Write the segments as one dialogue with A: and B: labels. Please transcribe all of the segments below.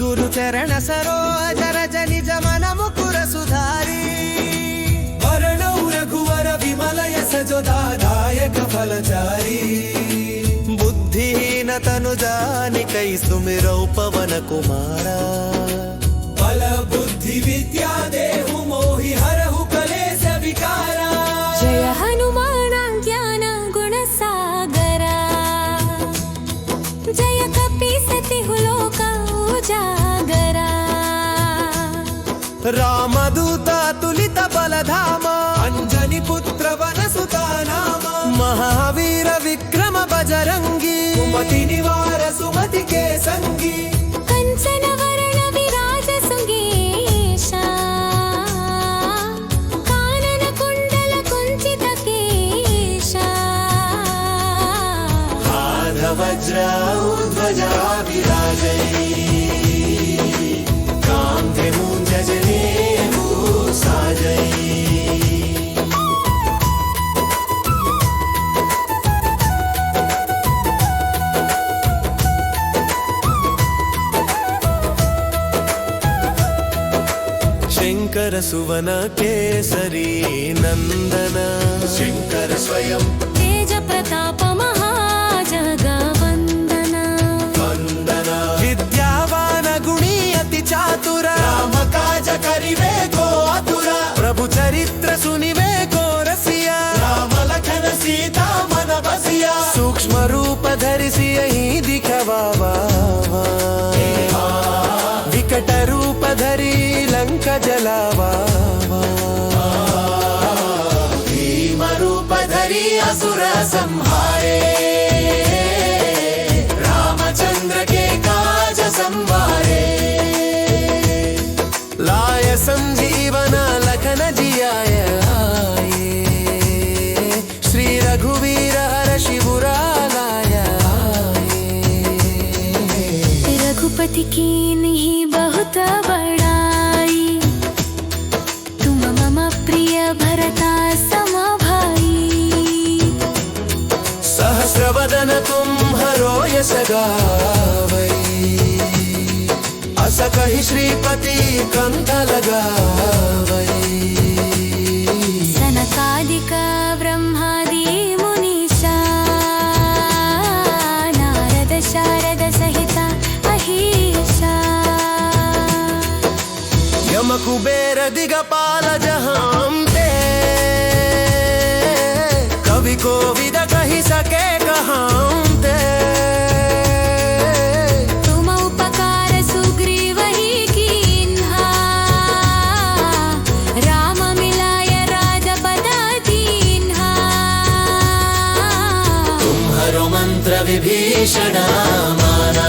A: गुरु चरण सरोज रज निज मन मुकुर सुधारी वरणौ रघुवर विमल यश जो दायक फलचारी बुद्धिहीन तनु जानिकै सुमिरौ पवन कुमारा बल बुद्धि विद्या देहु मोहि हरहु कलेश विकारा
B: जय हनुमान ज्ञान गुण सागरा जय कपीसति लोक उजागरा
A: रामदूत तुलित बलधामा अंजनी पुत्र वनसुता नामा महावीर विक्रम बजरंगी कुमति निवार सुमति के संगी
B: कंचन वरण विराज सुगेशा कानन कुंडल कुंचित केशा
A: हाथ वज्र ध्वजा विराजै कांधे मूंज जनेऊ साजै शंकर सुवन केसरी नंदन शंकर स्वयं
B: तेज प्रताप महाजगवंदन
A: वंदन विद्यावान गुणी अति चातुर राम काज करिवे को आतुर प्रभु चरित्र सुनिवे को रसिया राम लखन सीता मन बसिया सूक्ष्म रूप धरिसि यही दिखवावा विकट रूप धरि लंक जलावा भीम रूप धरि असुर संहारे रामचंद्र के काज संवारे लाय संजीवन लखन जियाय श्री रघुवीर हर्षि बुरालाय
B: रघुपति कीन्ही बहुत बड़ाई तुम मम प्रिय भरता सम भाई
A: सहस्रवदन तुम्हरो यश गावै अस कहि श्रीपति कंठ लगावै
B: सनकादिक ब्रह्मादि मुनीषा नारद शारद सहित अहीशा
A: यम कुबेर दिगपाल जहांते कवि कोविद कहि सके कहांते
B: तुम उपकार सुग्रीव ही कीन्हा राम मिलाय राजपद दीन्हा
A: तुम्हरो मंत्र विभीषण माना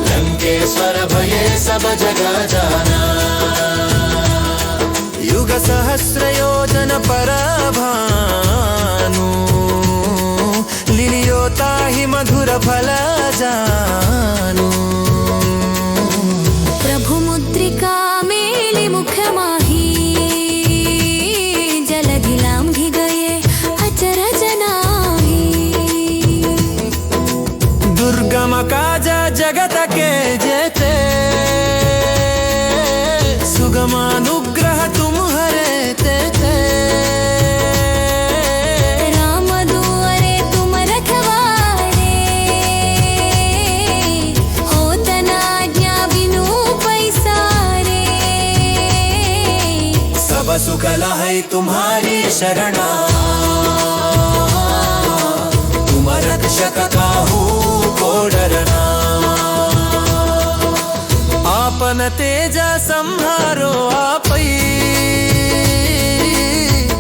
A: लंकेश्वर भये सब जग जाना युग सहस्र योजन पर भानु लिलियो ताहि मधुर फल जानु
B: प्रभु मुद्रिका मेलि मुख माही जलधि लांघि गए अचरज नाही
A: दुर्गम काज जगत के जेते सुगमानुग्रह तुम्हरे तेते
B: राम दुआरे तुम रखवारे होत न आज्ञा बिनु पैसारे
A: सब सुख लहै तुम्हारी शरणा तुम रक्षक काहू को डरना आपन तेज संहारो आपै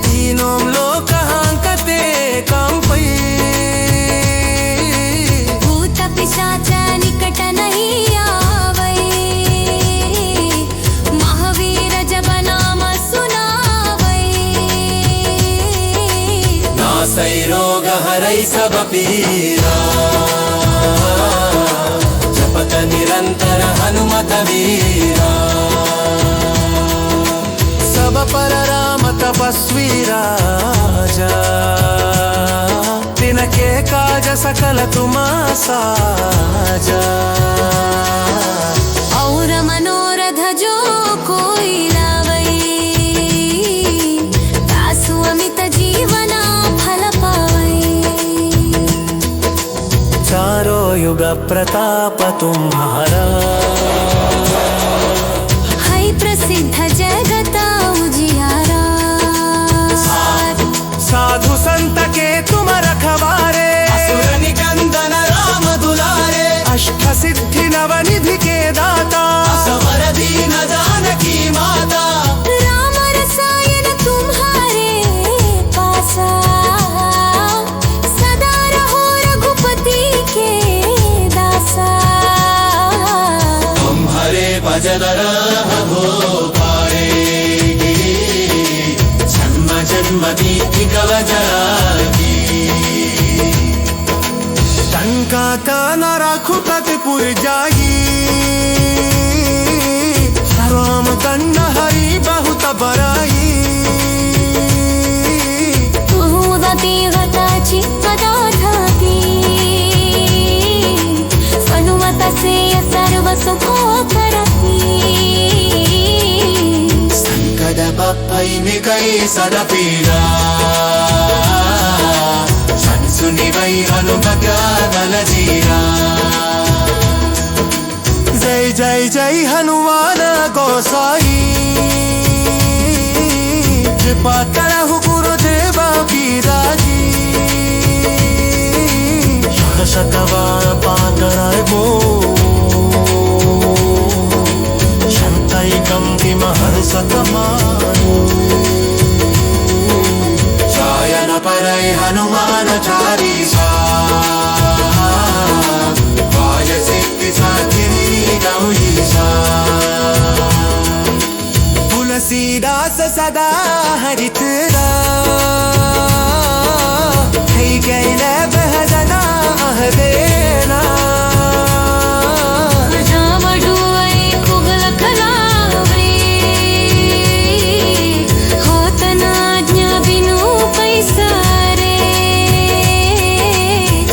A: तीनों लोक हांकते कांपै
B: भूत पिशाच निकट नहीं आवै महावीर जब नाम सुनावै
A: नासै रोग हरै सब पीरा जपत निरंतर हनुमत वीरा सब पर राम तपस्वी राजा तिनके काज सकल तुम साजा।
B: और मनोरथ जो कोई लावई, दासु अमित जीवना फल पावई।
A: चारों युग प्रताप तुम्हारा,
B: है प्रसिद्ध जगता उजियारा।
A: साधु संत के तुम रखवारे, असुर निकंदन राम दुलारे। अष्ट सिद्धि नवनिधि के दाता, असवर दीन जानकी माता।
B: राम रसायन तुम्हारे पासा, सदा रहो रघुपति के दासा।
A: तुम्हारे भजन रहो पाएगी, जन्म जन्म की कवचागी। टंका कान रघुपति पुर जाई, राम दंड हरि बहुत बराई।
B: उदती गताची पदार्थाती, स्वनुमत से सर्व सुखो करती।
A: संकट बप्पई निकई सद पीड़ा, सुनि वै हनुमत गल जीरा। जय जय जय हनुमान गोसाई, कृपा करहु गुरुदेवा की राजी। शतवार पातराय बो, शंतैकं किमहर सतमानो। शयन परय हनुमान चालीसा, वाय सिद्धि साधिनी गौरीसा। तुलसीदास सदा हरित है गैल भजना देना।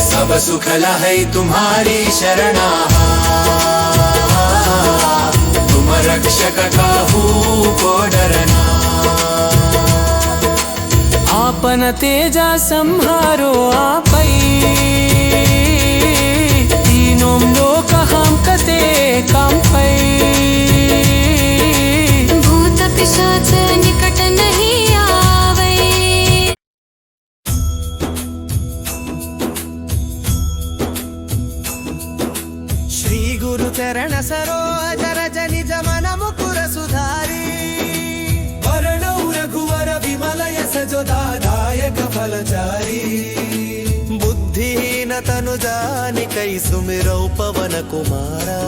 A: सब सुख है तुम्हारी शरणा, तुम रक्षक काहू को डरना। आपन तेजा संहारो आपै, तीनों लोक हम कते कांपै।
B: भूत पिशाच निकट नहीं आवे,
A: श्री गुरु चरण सरोज रज निज मन मुकुर सुधारी। वरणौ रघुवर विमल यश जो दायक फलचारी। बुद्धिहीन तनु जानिकै सुमिरौ पवन कुमारा।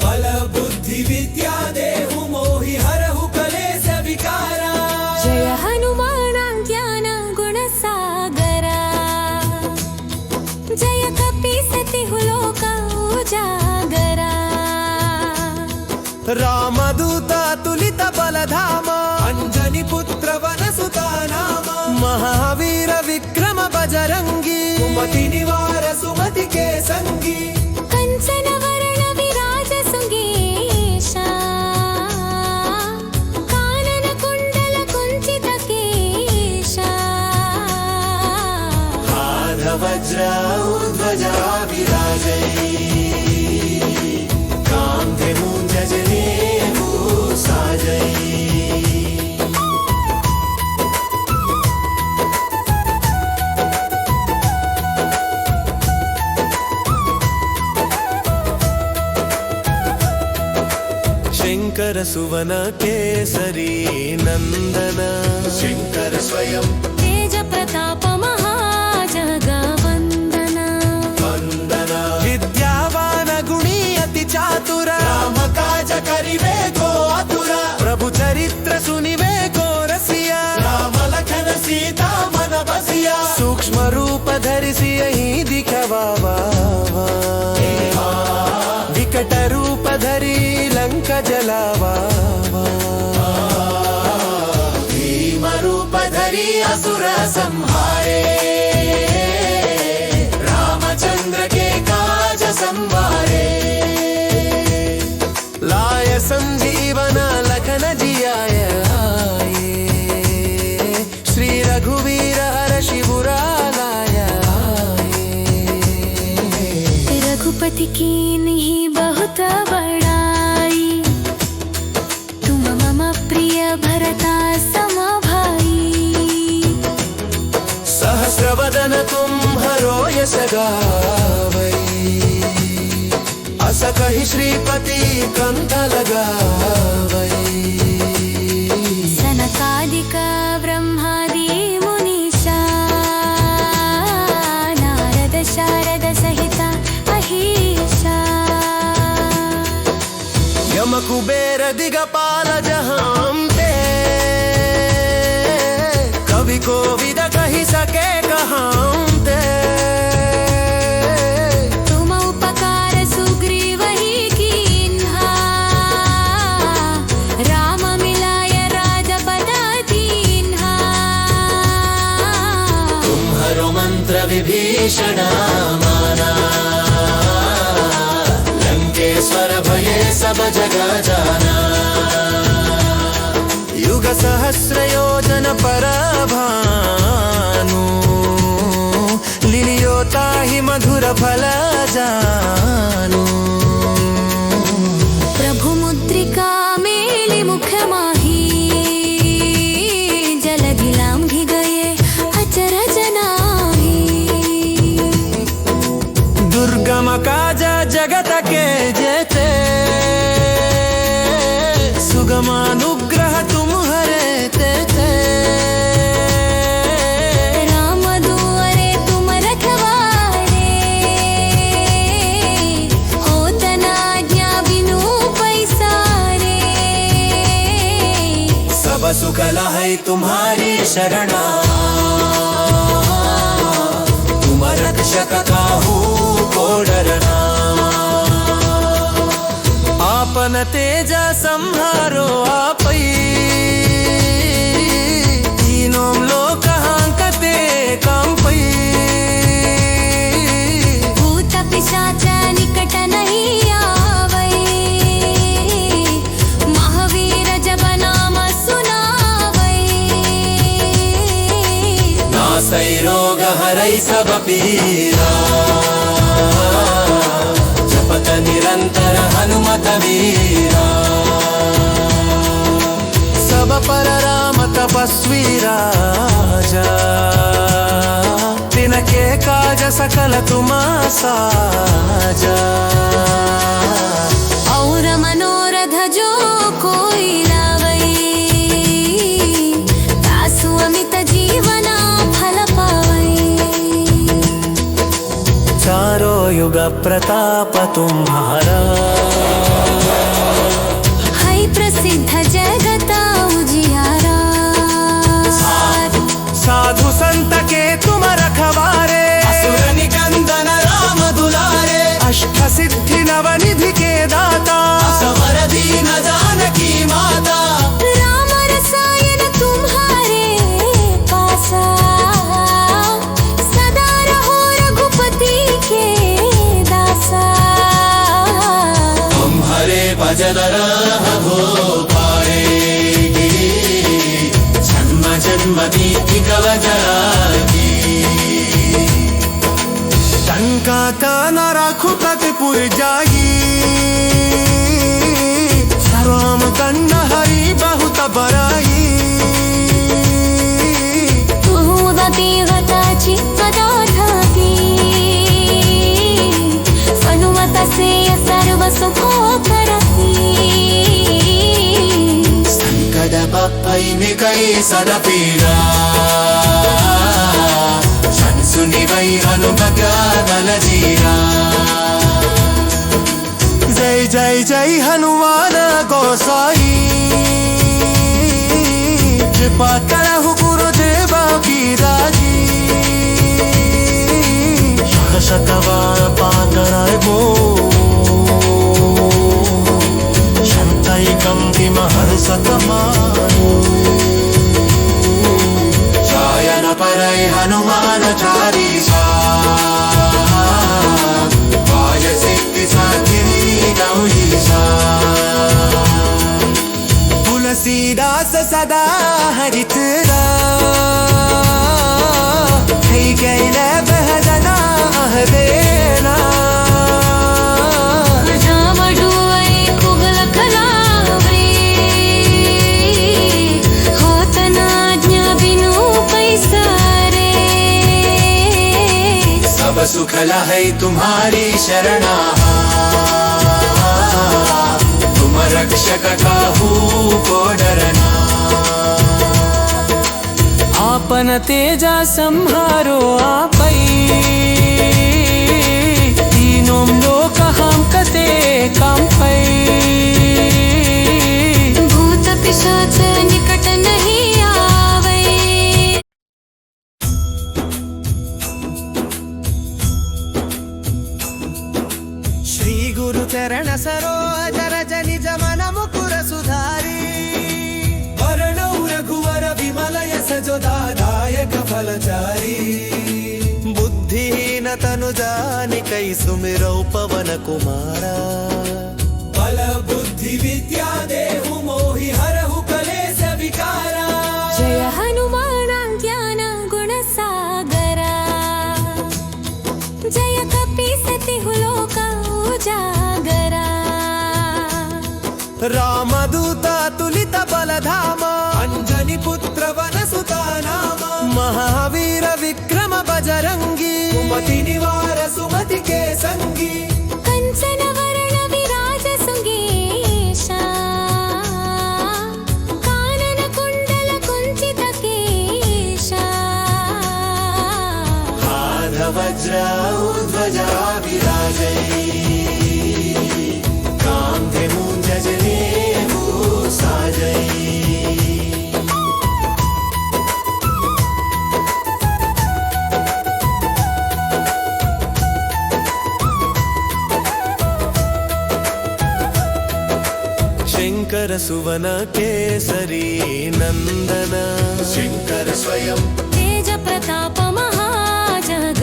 A: बल बुद्धि विद्या देहु मोहि हरहु कलेश विकारा।
B: जय हनुमान ज्ञान गुण सागरा, जय कपीसतिहु लोक उजागरा।
A: रामदूता तुलित बलधामा, अंजनी पुत्र वन सुता नामा। महावीर विक्रम बजरंगी, सुमति निवार सुमति के संगी।
B: कंचन वरण विराज सुगेशा, कानन कुंडल कुंचित केशा।
A: हाथ वज्र ध्वजा विराजै, कांधे मूंज जनेऊ साजै। शंकर सुवन केसरी नंदन, शंकर स्वयं
B: तेज प्रताप महाजगवंदन।
A: वंदना विद्यावान गुणी अति चातुर, राम काज करिवे को आतुर। प्रभु चरित्र सुनिवे को रसिया, राम लखन सीता मन बसिया। सूक्ष्म रूप धरि सियहि दिखवावा, विकट रूप धरि लंक जलावा। भीम रूप धरि असुर संहारे, संवारे लाय संजीवन लखन जियाय आए श्री रघुवीर हर शिबुरा लाय आए
B: रघुपति की नहीं बहुत बड़ाई तुम मम प्रिय भरता सम भाई
A: सहस्रवदन तुम्हरो यश गावै अस कहि श्रीपति कंठ लगावै
B: सनकादिक ब्रह्मादि मुनीषा नारद शारद सहित अहीशा
A: यम कुबेर दिगपाल जहांते कवि कोविद कहि सके कहांते
B: तुम उपकार सुग्रीव ही कीन्हा राम मिलाय राजपद दीन्हा
A: तुम्हरो मंत्र विभीषण माना लंकेश्वर भये सब जग जाना युग सहस्र योजन पर भानु लिलियोता ही मधुर फल जानु
B: प्रभु मुद्रिका मेलि मुख माही जलधि लांघि गए अचरज नाही
A: दुर्गम काज जगत के जेते सुगमानुग्रह तुम्हारे तेते
B: राम दुआरे तुम रखवारे होत न आज्ञा बिनु पैसारे
A: सब सुख लहै तुम्हारी शरणा तुम रक्षक काहू को डरना आपन तेज संहारो आपै तीनों लोक हांकते कांपै
B: भूत पिशाच निकट नहीं आवै महावीर जब नाम सुनावै
A: नासै रोग हरै सब पीरा जपत निरंतर हनुमत वीरा सब पर राम तपस्वी राजा तिनके काज सकल तुम साजा
B: और मनोरथ जो कोई लावै तासु अमित जीवना फल पावै
A: चारों युग प्रताप तुम्हारा
B: है प्रसिद्ध जगता उजियारा
A: साधु संत के तुम रखवारे असुर निकंदन राम दुलारे अष्ट सिद्धि नवनिधि के दाता असवर दीन जानकी माता
B: राम रसायन तुम्हारे पासा सदा रहो रघुपति के दासा
A: तुम्हारे भजन रहो पाएगी जन्म जन्म दीति कव जलागी टंका तान रघुपति पुर जागी राम दंड हरि बहुत बराई
B: तुदती गताची पदार्थाती सनुमत से सर्व सुखो करती
A: संकट बप्पै निकै सदपीरा सुनि वै हनुमत बल जीरा जय जय जय हनुमान गोसाई कृपा करहु गुरुदेव की राजी शत शत बार पातराय गो शंतैकं किमहर्षत मानो जायन परै हनुमान चालीसा वाजसे तुलसीदास सदा हरित कैल बहजना देना सब सुख है तुम्हारी शरणा तुम रक्षक काहू को डरना आपन तेजा संहारो आपै तीनों लोक हम कते कांपै
B: भूत पिशाच निकट नहीं आवे
A: श्री गुरु चरण सरोज रज निज मन मुकुर सुधारी वरणौ रघुवर विमल यस जो दायक फलचारी बुद्धिहीन तनु जानिकै सुमिरौ पवन कुमारा बल बुद्धि विद्या देहु मोहि हरहु कलेश विकारा
B: जय हनुमान ज्ञान गुण सागरा जय कपीसति लोक उजागरा
A: रामदूता तुलित बलधामा अंजनी पुत्र वनसुता नामा महावीर विक्रम बजरंगी कुमति निवार सुमति के संगी
B: कंचन वरण विराज सुगेशा कानन कुंडल कुंचित केशा
A: हाथ वज्र ध्वजा विराजै कांधे मूंज जनेऊ साजै शंकर सुवन केसरी नंदन शंकर स्वयं
B: तेज प्रताप महाजगवंदना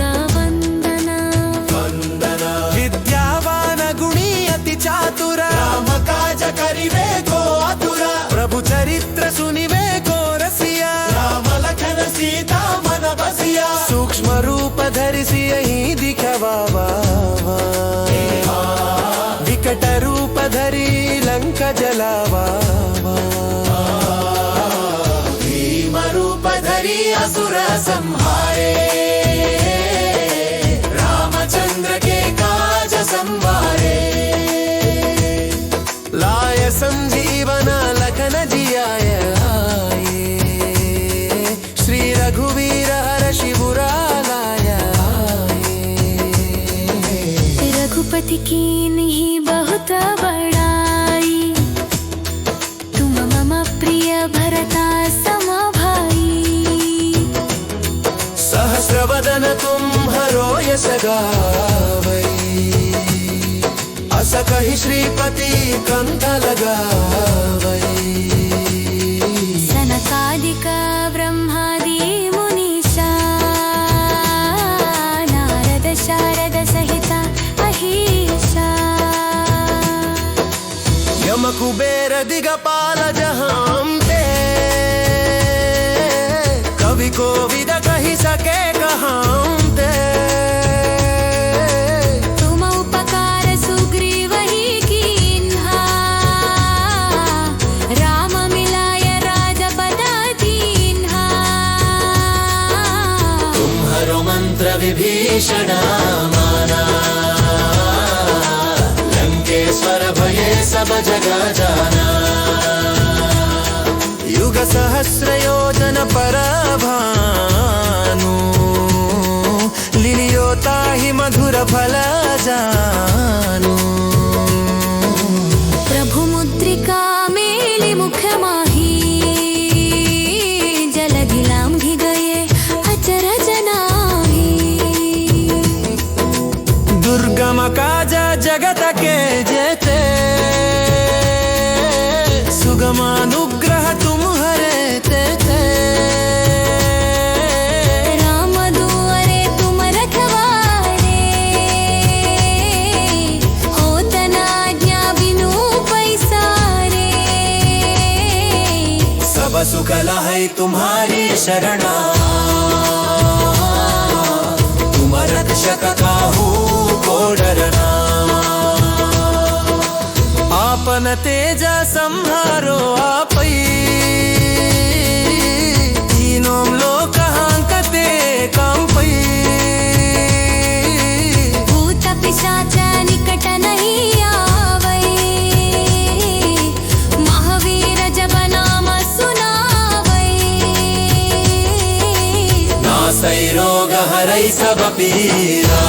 A: वंदना विद्यावान गुणी अति चातुर राम काज करिवे को आतुर प्रभु चरित्र सुनिवे को रसिया राम लखन सीता मन बसिया सूक्ष्म रूप धरिसि यही दिखवावा विकट रूप धरि लंक जलावा भीम रूप धरि असुर संहारे रामचंद्र के काज संवारे लाय संजीवन लखन जियाय श्री रघुवीर हर्षि बुरालाय
B: रघुपति की नहीं बहुत बड़ाई तुम मम प्रिय भरता सम भाई
A: सहस्रवदन तुम्हरो यश गावै अस कहि श्रीपति कंठ लगावै
B: सनकादिक ब्रह्मादि मुनीषा नारद शारद सहित अहिषा
A: यम कुबेर दिगपाल जहांते कवि कोविद कहि सके कहांते
B: तुम उपकार सुग्रीव ही कीन्हा राम मिलाय राजपद दीन्हा
A: तुम्हरो मंत्र विभीषण माना लंकेश्वर भये सब जग जाना युग सहस्र योजन पर भानु लिलियो ताहि मधुर फल जानु
B: प्रभु मुद्रिका मेलि मुख माही जलधि लांघि गए अचरज नाही
A: दुर्गम काज जगत के जेते सुगमानुग्रह तुम हरे ते कला है तुम्हारी शरणा, तुम रक्षक काहू को डरना। आपन तेज संहारो आपै, तीनों लोक हांकते कांपै।
B: भूत पिशाच निकट नहीं आवै, महावीर जब नाम सुनावै।
A: नासै रोग हरै सब पीरा,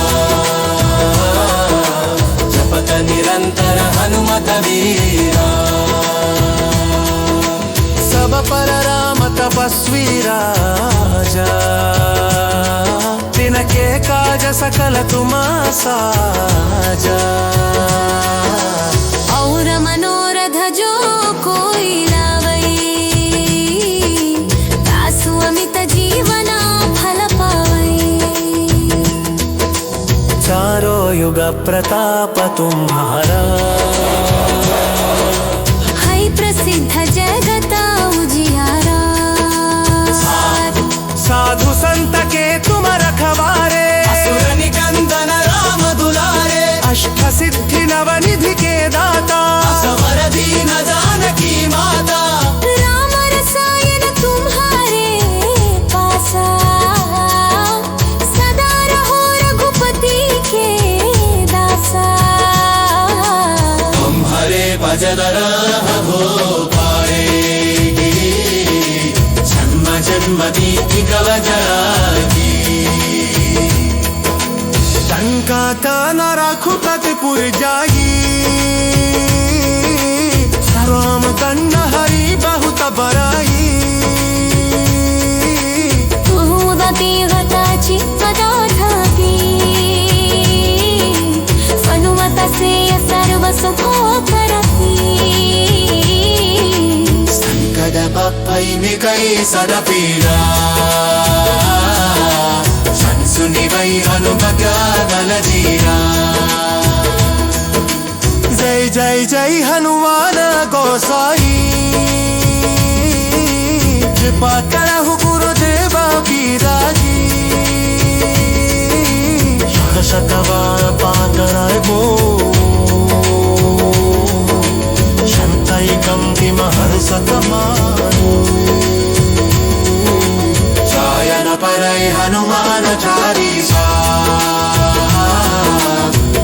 A: जपत निरंतर हनुमत वीरा। सब पर राम तपस्वी राजा, तिनके काज सकल तुम साजा।
B: और मनोरथ जो कोई लावै, तासु अमित जीवना फल पावै।
A: चारों युग प्रताप तुम्हारा,
B: है प्रसिद्ध जगत उजियारा।
A: साधु संत के तुम रखवारे, असुर निकंदन राम दुलारे। अष्ट सिद्धि नवनिधि के दाता, असवर दीन जानकी माता।
B: राम रसायन तुम्हारे पासा, सदा रहो रघुपति के दासा।
A: तुम्हारे भजन हो पाएगी, जन्म जन्म की कवचागी। शंका कान रघुपति पुर जाई, राम दंड हरि बहुत बराई।
B: उदती गताची पदार्थाती, हनुमत से सर्व सुख करती।
A: संकट पप्पै निकै सदा पीड़ा, संसुनि वै हनुमत गल जीरा। जय जय जय हनुमान गोसाई, कृपा करहु गुरुदेवा की राजी। शत शतवार पातराय बो, शंतैकं किम हर्षत मानो। चायन परै हनुमान चालीसा,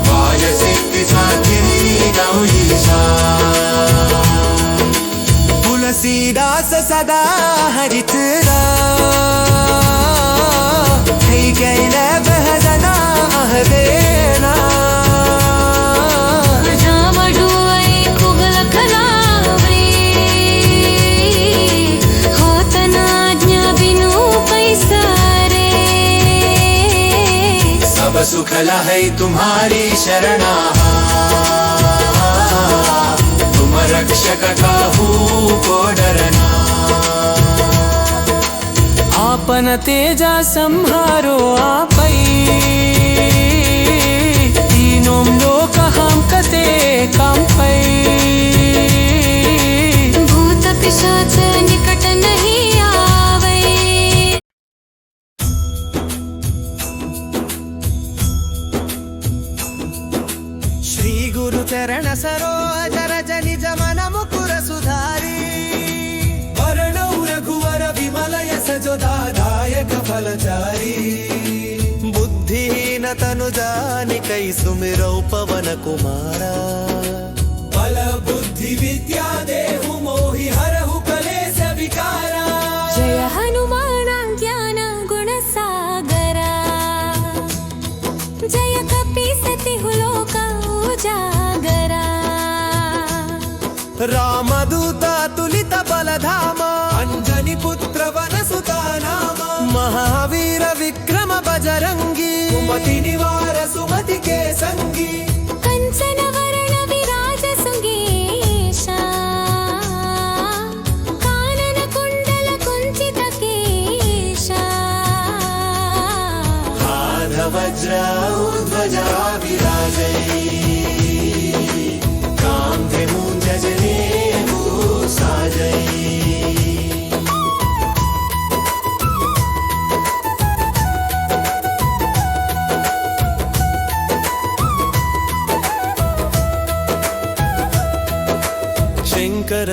A: वाय सिद्धि साधिनी गौरीसा। तुलसीदास सदा हरिचरा, है गैले बहजना देना।
B: राम डुअई कुगल खलावरे, होत न आज्ञा बिनु पैसारे।
A: सब सुख है तुम्हारी शरणा, तुम रक्षक काहू को डरना। आपन तेजा संहारो आपै, तीनों लोक हांकते कांपै।
B: भूत पिशाच निकट नहीं आवै,
A: श्री गुरु चरण सरोज रज निज मन मुकुर सुधारी। वरणौ रघुवर विमल यश जो दायक फलचारी। बुद्धिहीन तनु जानिकै सुमिरौ पवन कुमारा। बल बुद्धि विद्या देहु मोहि हरहु कलेश विकारा।
B: जय हनुमान ज्ञान गुण सागरा, जय कपीसतिहु लोक उजागरा।
A: रामदूता तुलित बलधामा, अंजनी पुत्र वनसुता नामा। महावीर विक्रम बजरंगी, सुमति निवार सुमति के संगी।
B: कंचन वरण विराज सुगेशा, कानन कुंडल कुंचित केशा।
A: हाथ वज्र ध्वजा विराजै, कांधे मूंज जनेऊ साजै।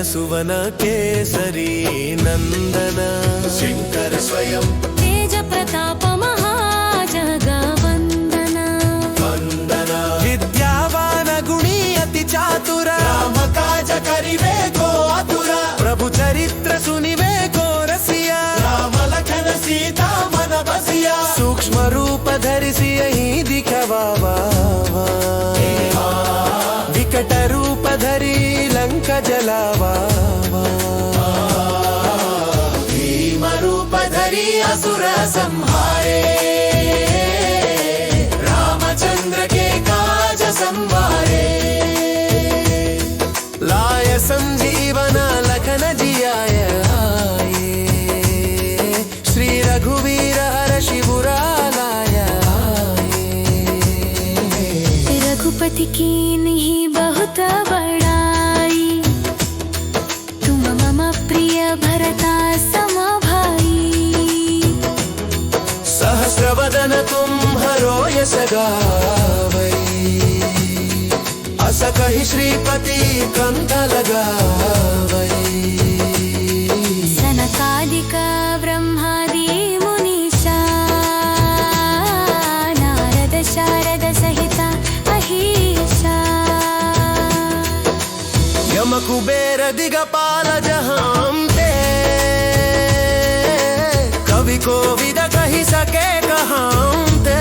A: सुवन केसरी नंदन शंकर स्वयं
B: तेज प्रताप महाजगवंदन
A: वंदन विद्यावान गुणी अति चातुर राम काज करिवे को आतुर प्रभु चरित्र सुनिवे को रसिया राम लखन सीता मन बसिया सूक्ष्म रूप धरिसि यही दिखवावा विकट रूप धरि लंक जलावा भीम रूप धरि असुर संहारे रामचंद्र के काज संवारे लाय संजीवन लखन जियाय आए श्री रघुवीर हर्षि बुरालाय
B: रघुपति की नहीं बहुत बड़ाई तुम मम प्रिय भरता सम भाई
A: सहस्रवदन तुम हरो यश गावै अस कहि श्रीपति कंठ लगावै
B: सनकादिक ब्रह्मादि मुनीषा नारद शारद सहित अहीशा
A: यम कुबेर दिगपाल जहांते कवि कोविद कहि सके कहांते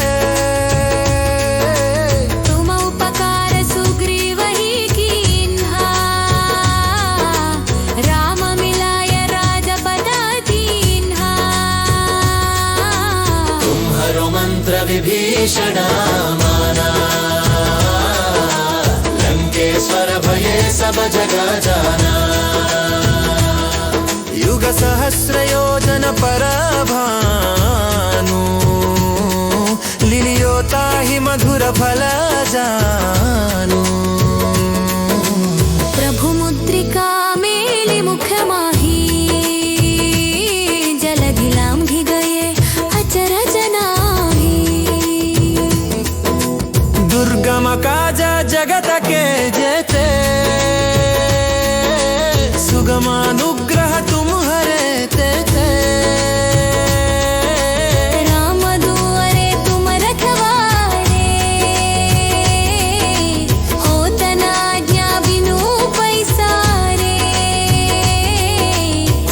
B: तुम उपकार सुग्रीव ही कीन्हा राम मिलाय राजपद दीन्हा
A: तुम्हारो मंत्र विभीषण माना लंकेश्वर भये सब जग जाना युग सहस्र योजन पर भानु लिलियोता ही मधुर फल जानु
B: प्रभु मुद्रिका मेलि मुख माही जलधि लांघि गए अचरज नाही
A: दुर्गम काज जगत के जेते सुगम अनुग्रह तुम हरे ते
B: राम दुआरे तुम रखवारे होत न आज्ञा बिनु पैसारे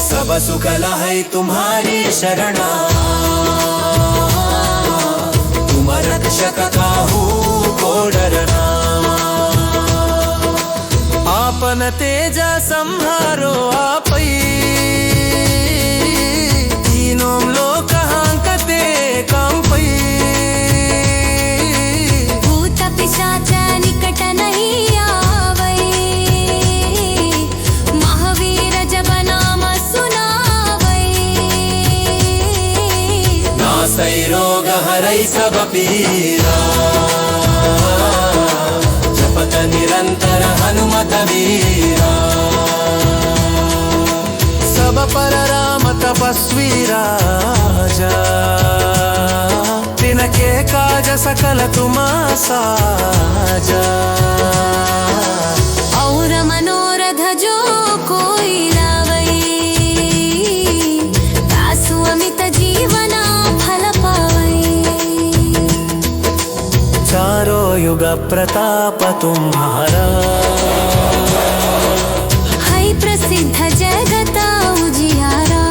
A: सब सुख लहै तुम्हारी शरणा तुम रक्षक काहू को डरना आपन तेज संहारो आपै तीनों लोक हांकते कांपै
B: भूत पिशाच निकट नहीं आवै महावीर जब नाम सुनावै
A: नासै रोग हरै सब पीरा जपत निरंतर हनुमत वीरा सब पर राम तपस्वी राजा तिनके काज सकल तुम साजा
B: और मनोरथ जो कोई लावै तासु अमित जीवना फल पावै
A: चारों युग प्रताप तुम्हारा
B: है प्रसिद्ध जगत उजियारा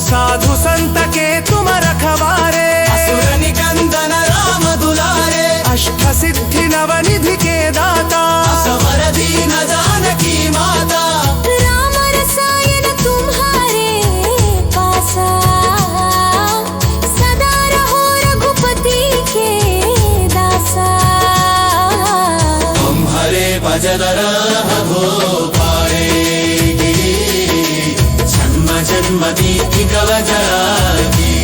A: साधु संत के तुम रखवारे असुर निकंदन राम दुलारे अष्ट सिद्धि नव निधि के दाता असवर दीन जानकी माता
B: राम रसायन तुम्हारे पासा सदा रहो रघुपति के दासा
A: तुम्हारे भजन हो पाए जन्म जन्म दीति कव जागी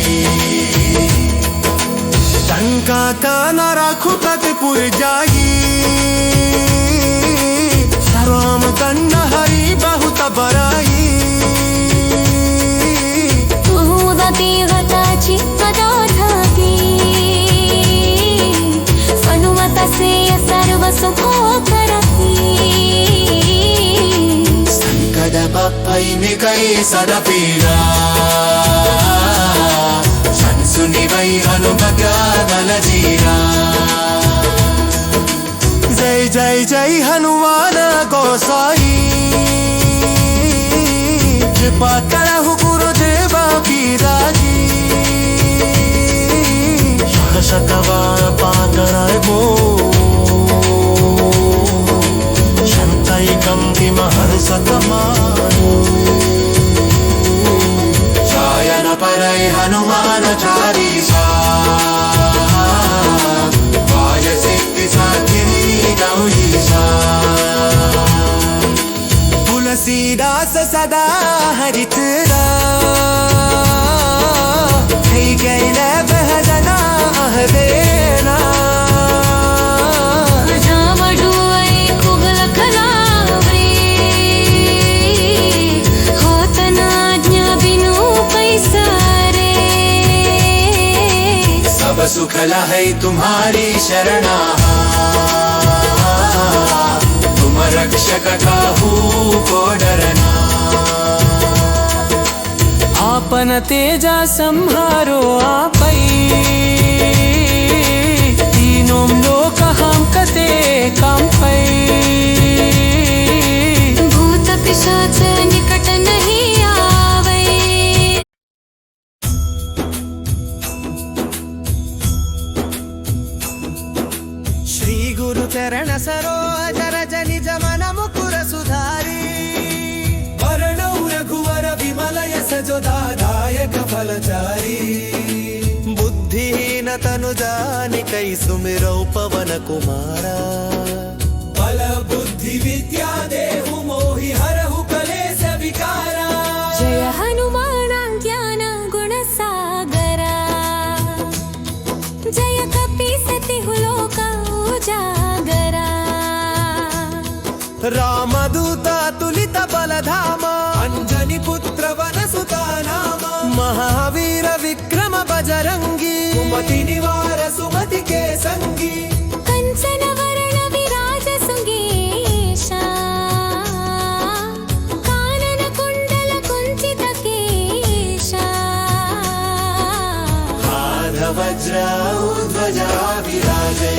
A: टंका तान रघुपति पुर जागी राम दंड हरि बहुत बराई
B: उदती गता चित्तदाधाती हनुमत से सर्व सुखो करती
A: సైనికై సదపీడా శంసునివై హనుమగాదల జీరా జై జై జై హనుమాన గోసాయి कृपा करहु गुरुदेवा पीराजी शतवार पातराय गो शंतैकं किमहर्षतमानो शायन परै हनुमान चालीसा वायसिद्धि साधिनी गौरीसा तुलसीदास सदा हरितरा कैल बहजना हरेना
B: जावडुवै कुगल कलावे होतनाज्ञा बिनु पैसारे
A: सब सुख लहै तुम्हारी शरणा तुम रक्षक काहू को डरना आपन तेजा संहारो आपै तीनों लोक हम कते कांपै
B: भूत पिशाच निकट नहीं आवे
A: श्री गुरु चरण सरोज रज निज मन मुकुर सुधारी वरणौ रघुवर विमल यश जो दायक फलचारी बुद्धिहीन तनु जानिकै सुमिरौ पवन कुमारा बल बुद्धि विद्या देहु मोहि हरहु कलेश विकारा
B: जय हनुमान ज्ञान गुण सागरा जय कपीसति लोक उजागरा
A: रामदूत तुलित बलधामा अंजनी पुत्र वन सुता नामा महावीर विक्रम बजरंगी कुमति निवार सुमति के संगी
B: कंचन वरण विराज सुगेशा कानन कुंडल कुंचित केशा
A: हाथ वज्र ध्वजा विराजै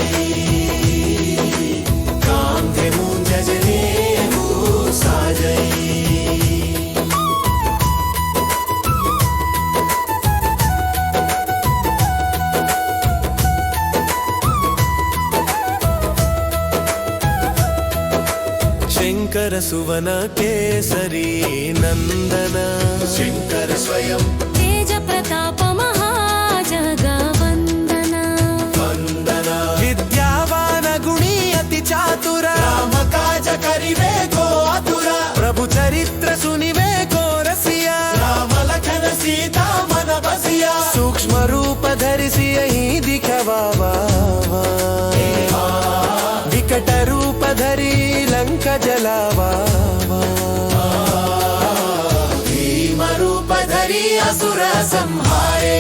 A: कांधे मूंज जनेऊ साजै शंकर सुवन केसरी नंदन शंकर स्वयं
B: तेज प्रताप महाजगवंदना
A: वंदना विद्यावान गुणी अति चातुर राम काज करिवे को आतुर प्रभु चरित्र सुनिवे को रसिया राम लखन सीता मन बसिया सूक्ष्म रूप धरिसि यही दिखवावा विकट रूप धरि लंक जलावा भीम रूप धरि असुर संहारे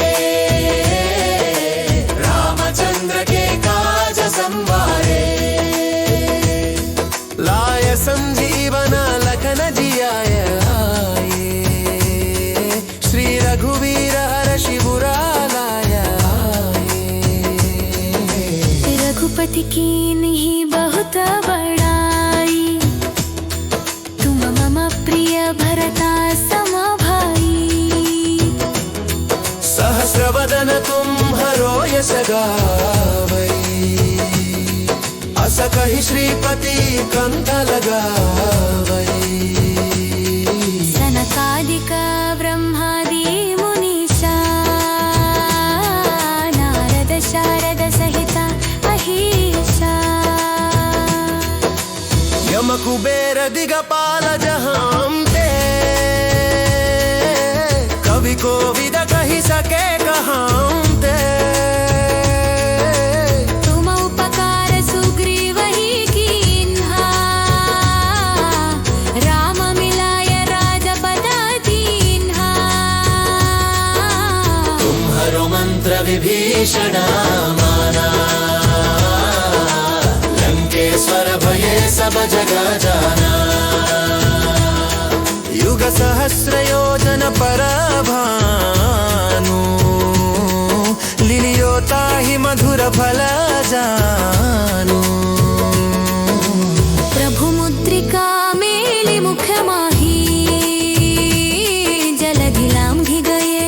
A: रामचंद्र के काज संवारे लाय संजीवन लखन जियाय श्री रघुवीर हर्षि बुरालाय
B: रघुपति की नहीं बहुत बड़ाई तुम मम प्रिय भरता सम भाई
A: सहस्रवदन तुम्हरो यश गावै अस कहि श्रीपति कंठ लगावै
B: सनकादिक ब्रह्मादि मुनीषा नारद शारद सहित अहिषा
A: यम कुबेर दिगपाल जहांते कवि कोविद कहि सके कहांते
B: तुम उपकार सुग्रीव ही कीन्हा राम मिलाय राजपद दीन्हा
A: तुम्हरो मंत्र विभीषण माना लंकेश्वर भये सब जग जाना युग सहस्रयोजन परभानु लिलियोता हि मधुर फल जानु
B: प्रभु मुद्रिका मेली मुख माही जलधि लांघि गए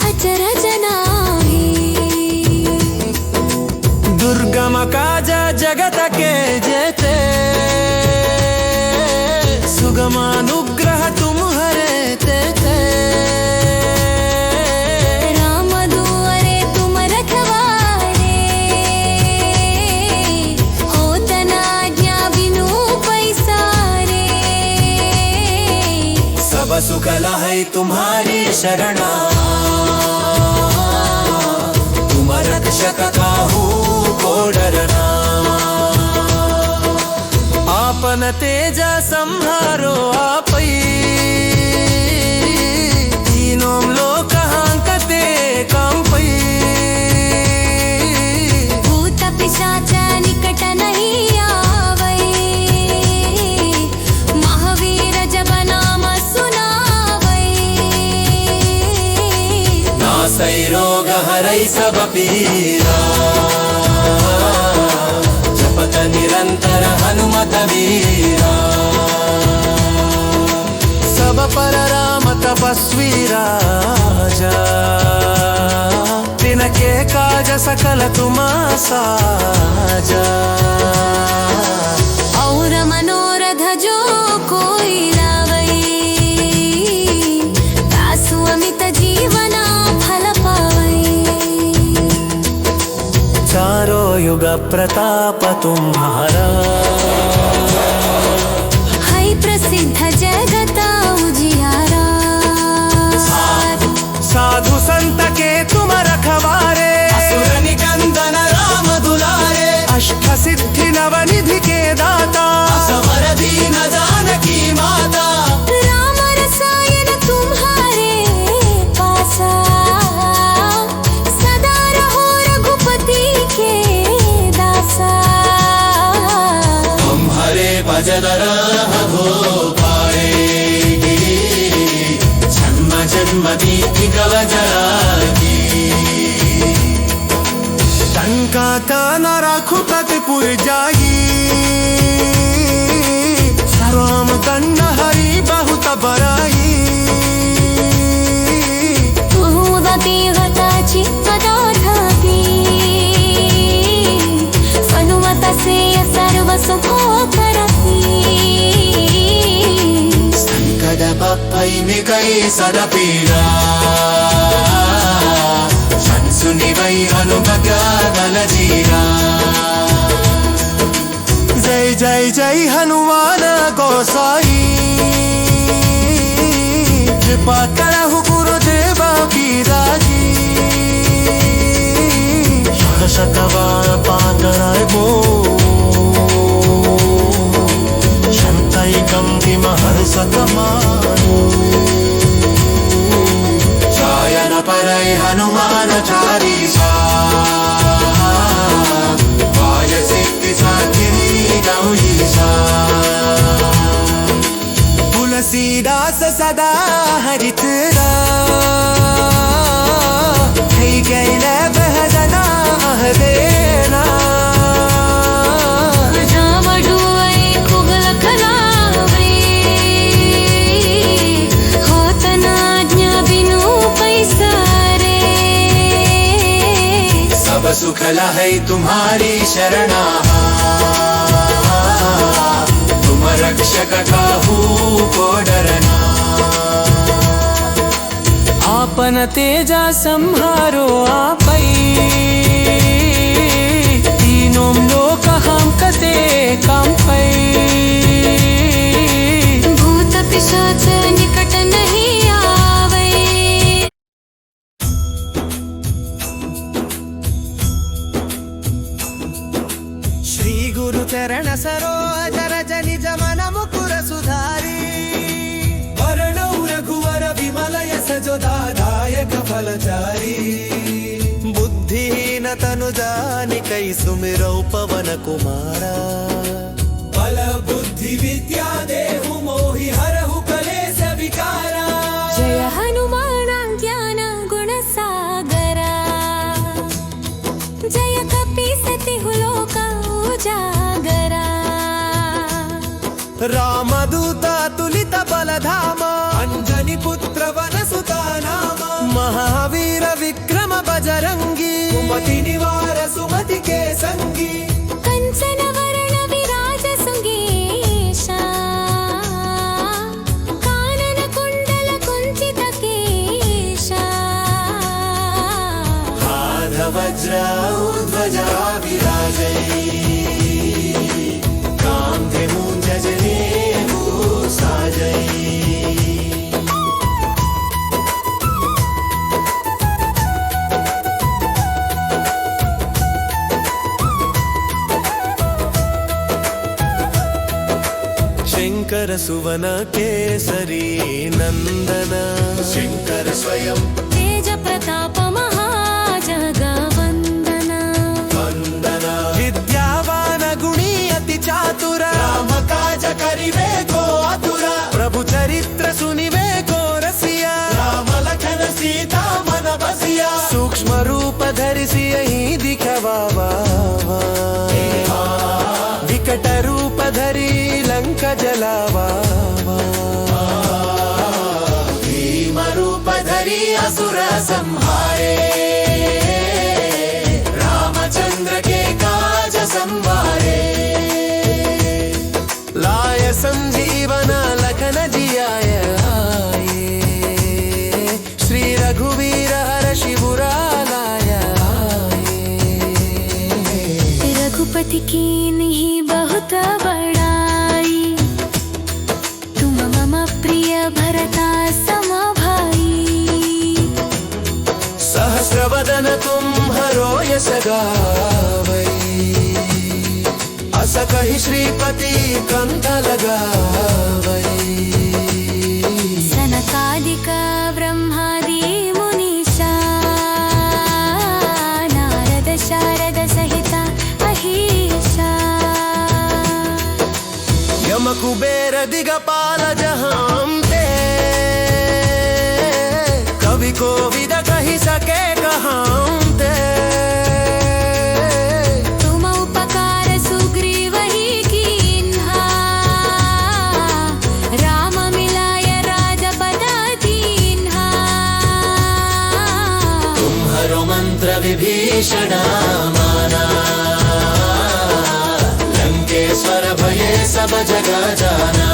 B: अचरज नाही
A: दुर्गम काज जगत के जेते सुगमानुग्रह तुम्हारे तेते
B: राम दुआरे तुम रखवारे होत न आज्ञा बिनु पैसारे
A: सब सुख लहै तुम्हारी शरणा तुम रक्षक काहू को डरना आपन तेज संहारो आपै तीनों लोक हांकते कांपै
B: भूत पिशाच निकट नहीं आवै महावीर जब नाम सुनावै
A: नासै रोग हरै सब पीरा जपत निरंतर हनुमत वीरा सब पर राम तपस्वी राजा तिनके काज सकल तुम साजा
B: और मनोरथ जो कोई लावै तासु अमित जीवना फल पावै
A: चारों युग प्रताप तुम्हारा
B: है प्रसिद्ध जगता उजियारा
A: साधु संत के तुम रखवारे असुर निकंदन राम दुलारे अष्ट सिद्धि नवनिधि के दाता असवर दीन जानकी माता
B: राम रसायन तुम्हारे पासा सदा रहो रघुपति के दासा
A: तुम्हारे भजन हो पाएगी जन्म जन्म की गव जरागी टंका कान रघुपति पुर जागी राम कंड हरि बहुत बराई
B: तुहूदती गताची पदार्थाती सनुमत से सर्व सुखो करती
A: संकट पप्पई में कई सद पीड़ा सुनि वै हनुमत बल जीरा जय जय जय हनुमान गोसाई कृपा करहु गुरुदेवा की राजी शतवार पातराय बो शंतई कंधि महर्ष कमानो चायन परय हनुमान चालीसा वाय सिद्धि साधिनी गौरीसा तुलसीदास सदा हरित है गैल बहजना देना सुख लहै तुम्हारी शरणा तुम रक्षक काहू को डरना आपन तेजा संहारो आपै तीनों लोक हांकते कांपै
B: भूत पिशाच निकट नहीं आवै
A: श्री गुरु चरण सरोज रज निज मन मुकुर सुधारी वरणौ रघुवर विमल यश जो दायक फलचारी बुद्धिहीन तनु जानिकै सुमिरौ पवन कुमारा बल बुद्धि विद्या देहु मोहि हरहु कलेश विकारा
B: जय हनुमान ज्ञान गुण सागरा जय कपीसति लोक उजागरा
A: रामदूता तुलित बलधामा अंजनी पुत्र वनसुता नामा महावीर विक्रम बजरंगी सुमति निवार सुमति के संगी
B: कंचन वरण विराज सुगेशा कानन कुंडल कुंचित केशा
A: हाथ वज्र ध्वजा विराजै कांधे मूंज जनेऊ साजै शंकर सुवन केसरी नंदन शंकर स्वयं
B: तेज प्रताप महाजगवंदन
A: वंदन विद्यावान गुणी अति चातुर राम काज करिवे को आतुर प्रभु चरित्र सुनिवे को रसिया राम लखन सीता मन बसिया सूक्ष्म रूप धरिसि यही दिखवावा विकट रूप धरि लंक जलावा भीम रूप धरि असुर संहारे रामचंद्र के काज संवारे लाय संजीवन लखन जियाय श्री रघुवीर हर्षि बुरालाय
B: रघुपति कीन्ही बहुत बड़ाई तुम मम प्रिय भरता सम भाई
A: सहस्रवदन तुम्हरो यश गावै अस कहि श्रीपति कंठ लगावै
B: सनकादिक ब्रह्मादि मुनीषा नारद शारद सहित अहीशा
A: यम कुबेर दिगपाल जहांते कवि कोविद कहि सके कहांते
B: तुम उपकार सुग्रीव ही कीन्हा राम मिलाय राजपद दीन्हा
A: तुम्हरो मंत्र विभीषण माना लंकेश्वर भये सब जग जाना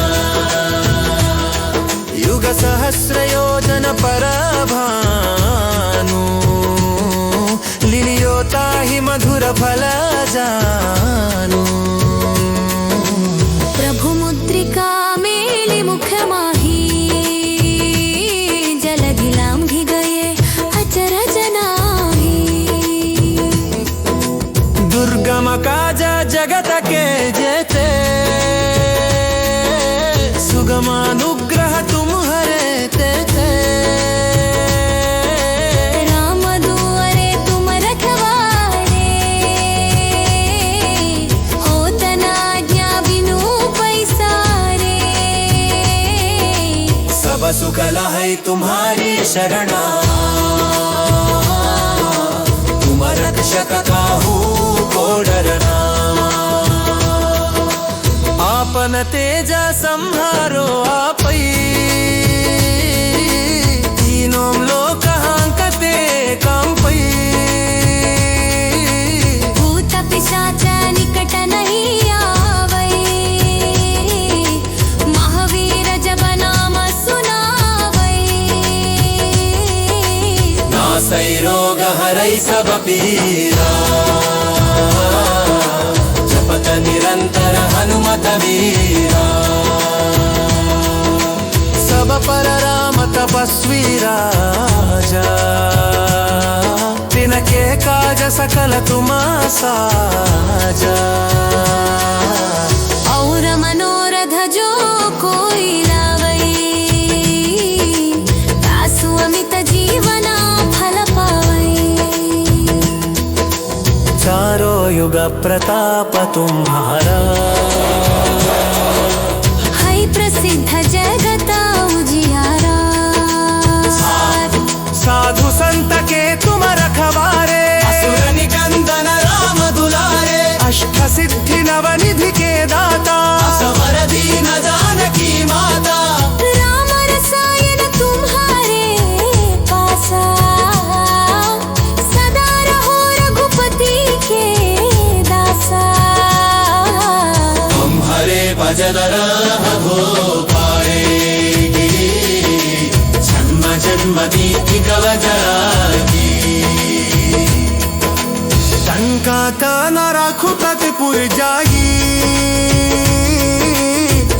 A: युग सहस्र योजन पर भानु लिलियोता ही मधुर फल जानु
B: प्रभु मुद्रिका मेलि मुख माही जलधि लांघि गए अचरज नाहि
A: दुर्गम काज जगत के जेते सुगम अनुग्रह तुम्हारे तेते
B: राम दुआरे तुम रखवारे होत न आज्ञा बिनु पैसारे
A: सब सुख लहै तुम्हारी शरणा तुम रक्षक काहू को डरना आपन तेज संहारो आपै तीनों लोक हांकते कांपै
B: भूत पिशाच निकट नहीं आवै महावीर जब नाम सुनावै
A: नासै रोग हरै सब पीरा जपत निरंतर हनुमत वीरा सब पर राम तपस्वी राजा तिनके काज सकल तुम साजा
B: और मनोरथ जो कोई लावै तासु अमित जीवना फल पावै
A: चारों युग प्रताप तुम्हारा
B: है प्रसिद्ध जगत उजियारा
A: जनराह हो पाएगी, जन्म जन्म दीप्ति कवचागी। शंका का न राखु प्रतिपुर जागी,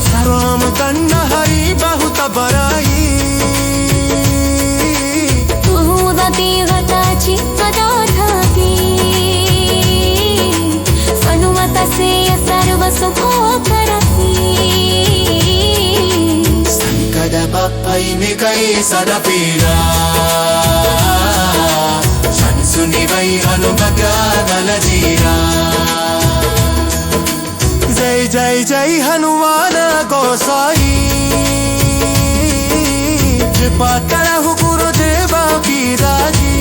A: सर्वम दंड हरि बहुत बराई।
B: उदती गताची पदार्थाती, स्वनुमत से सर्व सुखोपरती।
A: संकट बप्पै निकै सदपीडा, शंसुनिवै हनुमग्यादल जीरा। जय जय जय हनुमान गोसाई, कृपा करहु गुरुदेवा की राजी।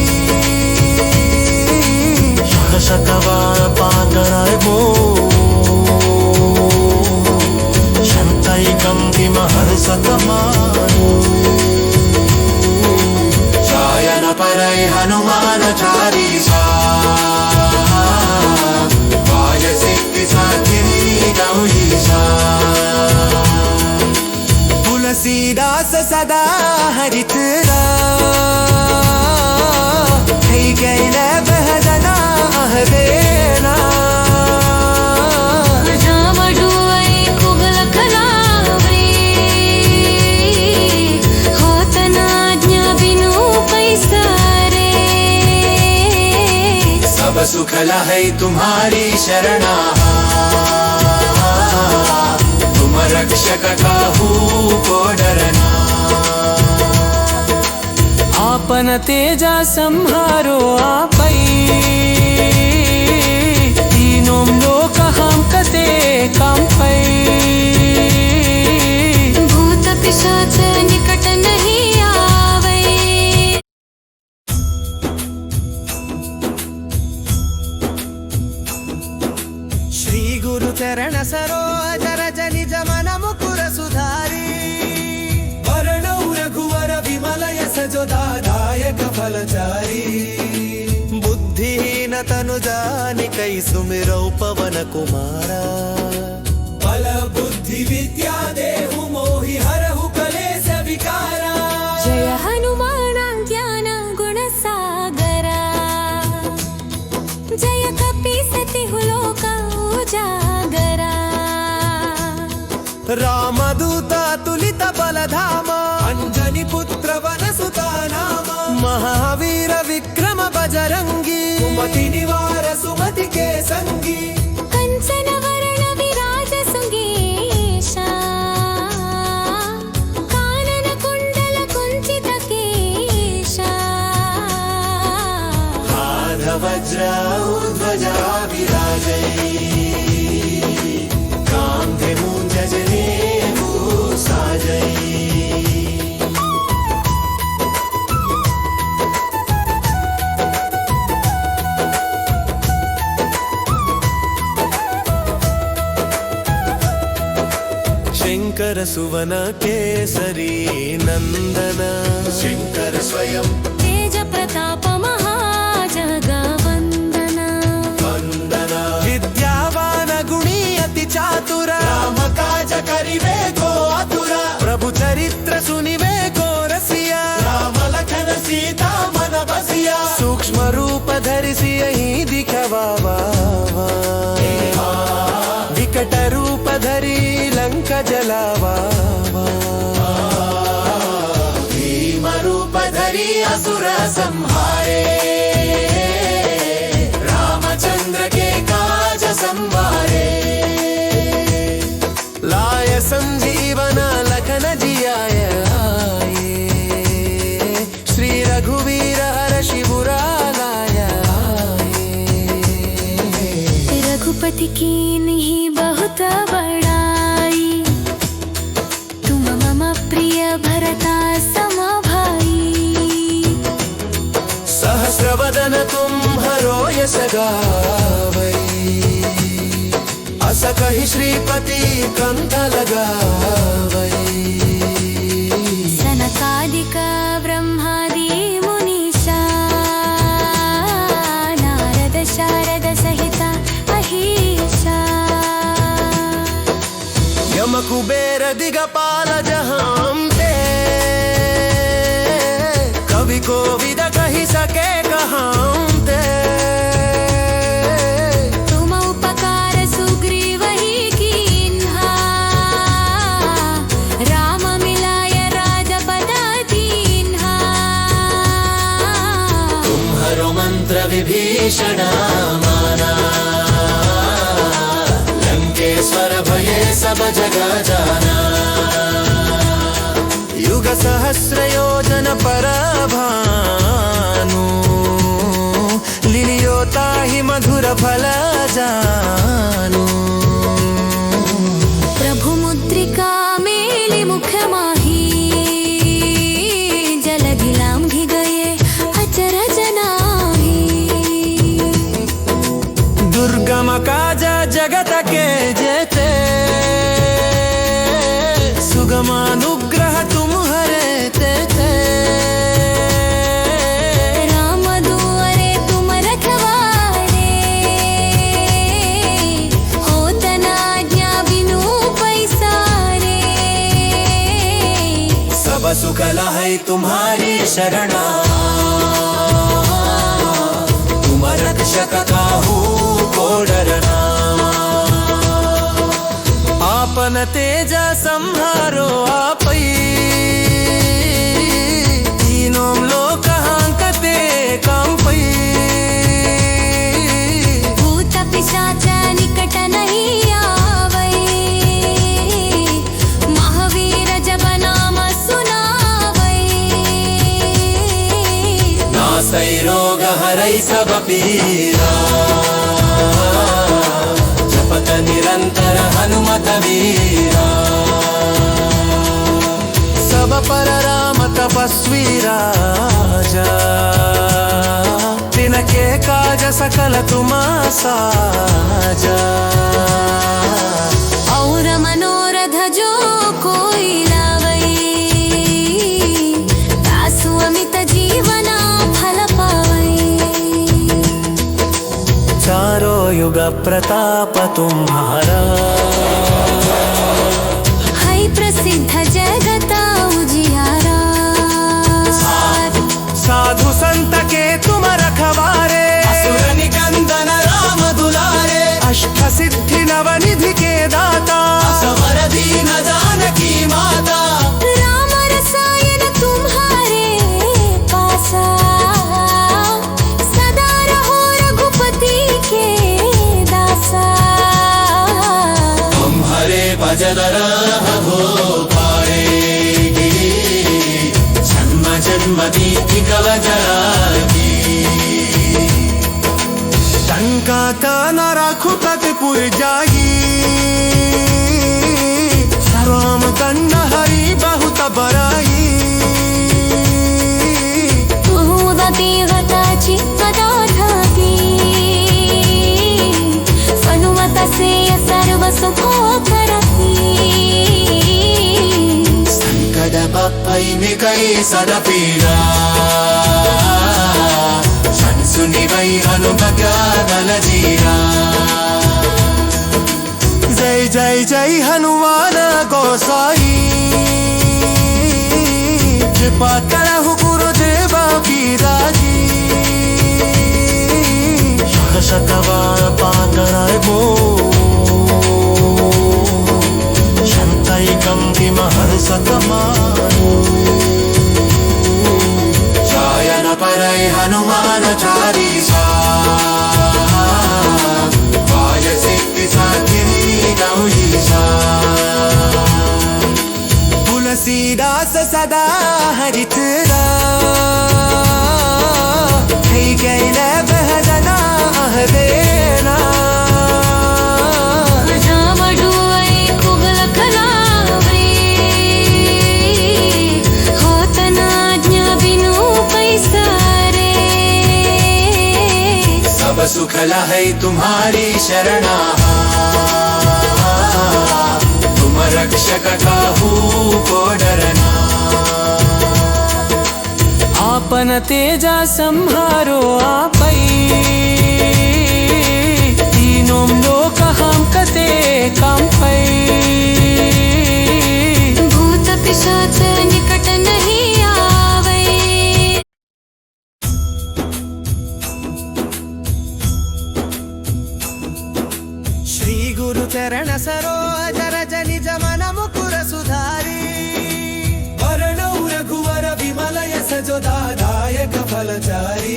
A: शतवार पातराय मो, शन्तैकं किमहर्षतमानो। शयन परै हनुमान चालीसा, वाय सिद्धि साधिनी गौरीशा। तुलसीदास सदा हरितरा, हे गैल बहजना देना।
B: जावडुवै कुगल खलावे, होतनाज्ञा बिनु पैसारे।
A: सब सुख लहै तुम्हारी शरणा, तुम रक्षक काहू को डरना। आपन तेजा संहारो आपै, तीनों लोक हम कते कांपै।
B: भूत पिशाच निकट नहीं आवे,
A: श्री गुरु चरण सरोज रज निज मन मुकुर सुधारी। वरणौ रघुवर विमल यश जो दायक फलचारी। बुद्धिहीन तनु जानिकै सुमिरौ पवन कुमारा। बल बुद्धि विद्या देहु मोहि हरहु कलेश विकारा।
B: जय हनुमान ज्ञान गुण सागरा, जय कपीसतिहु लोक उजागरा।
A: रामदूता तुलित बलधामा, अंजनी पुत्र वनसुता नामा। महावीर विक्रम बजरंगी, सुमति निवार सुमति के संगी।
B: कंचन वरण विराज सुगेशा, कानन कुंडल कुंचित केशा।
A: हाथ वज्र ध्वजा विराजै, कांधे मूंज जनेऊ साजै। शंकर सुवन केसरी नंदन, शंकर स्वयं
B: तेज प्रताप महाजगवंदन।
A: वंदना विद्यावान गुणी अति चातुर, राम काज करिवे को आतुर। प्रभु चरित्र सुनिवे को रसिया, राम लखन सीता मन बसिया। सूक्ष्म रूप धरि यही दिखवावा, विकट रूप धरि लंक जलावा। भीम रूप धरि असुर संहारे, रामचंद्र के काज संवारे। लाय संजीवन लखन जियाय, श्री रघुवीर हर्षि बुरा लाय।
B: रघुपति कीन्ही बहुत बड़ाई, तुम मम प्रिय भरता सम भाई।
A: सहस्रवदन तुम्हरो यश गावै, अस कहि श्रीपति कंठ लगावै।
B: सनकादिक ब्रह्मादि मुनीषा, नारद शारद सहित अहिषा।
A: यम दिगपाल जहां पे कवि को विदा कही सके कहां पे
B: तुम उपकार सुग्रीव ही कीन्हा राम मिलाय राजपद दीन्हा
A: तुम्हारो मंत्र विभीषण माना लंकेश्वर भये सब जग जाना युग सहस्र योजन पर भानु लिलियोता ही मधुर फल जानु
B: प्रभु मुद्रिका मेली मुख माही जलधि लांघि गए अचरज नाही
A: दुर्गम काज जगत के जेते सुगमानुग्रह तुम्हारे तेते
B: राम दुआरे तुम रखवारे होत न आज्ञा बिनु पैसारे
A: सब सुख लहै तुम्हारी शरणा तुम रक्षक काहू को डरना आपन तेजा संहारो आपै तीनों लोक हांकते कांपै
B: भूत पिशाच निकट नहीं आवै महावीर जब नाम सुनावै
A: नासै रोग हरै सब पीरा जपत निरंतर हनुमत वीरा सब पर राम तपस्वी राजा तिनके काज सकल तुम साजा
B: और मनोरथ जो कोई लावै तासु अमित जीवना फल पावै
A: चारों युग प्रताप तुम्हारा
B: है प्रसिद्ध जगता उजियारा
A: साधु संत के तुम रखवारे असुर निकंदन राम दुलारे अष्ट सिद्धि नवनिधि के दाता असवर दीन जानकी माता
B: राम रसायन तुम्हारे पासा सदा रहो रघुपति के दासा
A: तुम्हारे भजन हो पाएगी जन्म जन्म दीति कव जलागी टंका ताना रघुपति पुर जागी राम दंड हरि बहुत बराई
B: उदती गताची गदाधाती सनुमत से सर्व सुखो करती
A: संकट बप्पै निकै सदपीडा सुनि वै हनुमत ज्ञान जीरा जय जय जय हनुमान गोसाई कृपा करहु गुरुदेवा की राजी शत शत बार पातराय गो शंतैकं किमहर्षत मानो जायन परै हनुमान चालीसा वाय सिद्धि साखिनी गौरीसा तुलसीदास सदा हरित है गैल बहजना हरेना सुख लहै तुम्हारी शरणा तुम रक्षक काहू को डरना आपन तेजा संहारो आपै तीनों लोक हम कते कांपै గురు చరణ సరోజరజ నిజ మనముకుర సుధారి వరణౌ రఘువర విమల యశజోదాయక ఫలచారి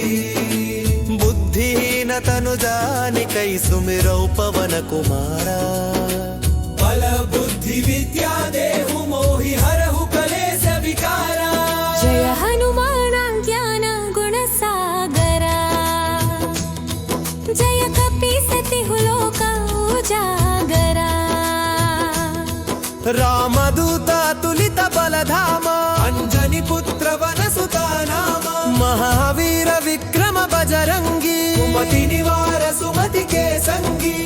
A: బుద్ధిహీన తను జానికై సుమిరౌ పవన కుమారా బల బుద్ధి విద్యా దేహు మోహి హరహు కలేశ వికారా
B: జయ హనుమాన జ్ఞాన గుణ సాగరా జయ కపీసతి లోక ఉజాగరా
A: రామదూత తులిత బలధామ అంజని పుత్ర వనసుత నామ మహావీర విక్రమ బజరంగి సుమతి నివార సుమతి కే సంగి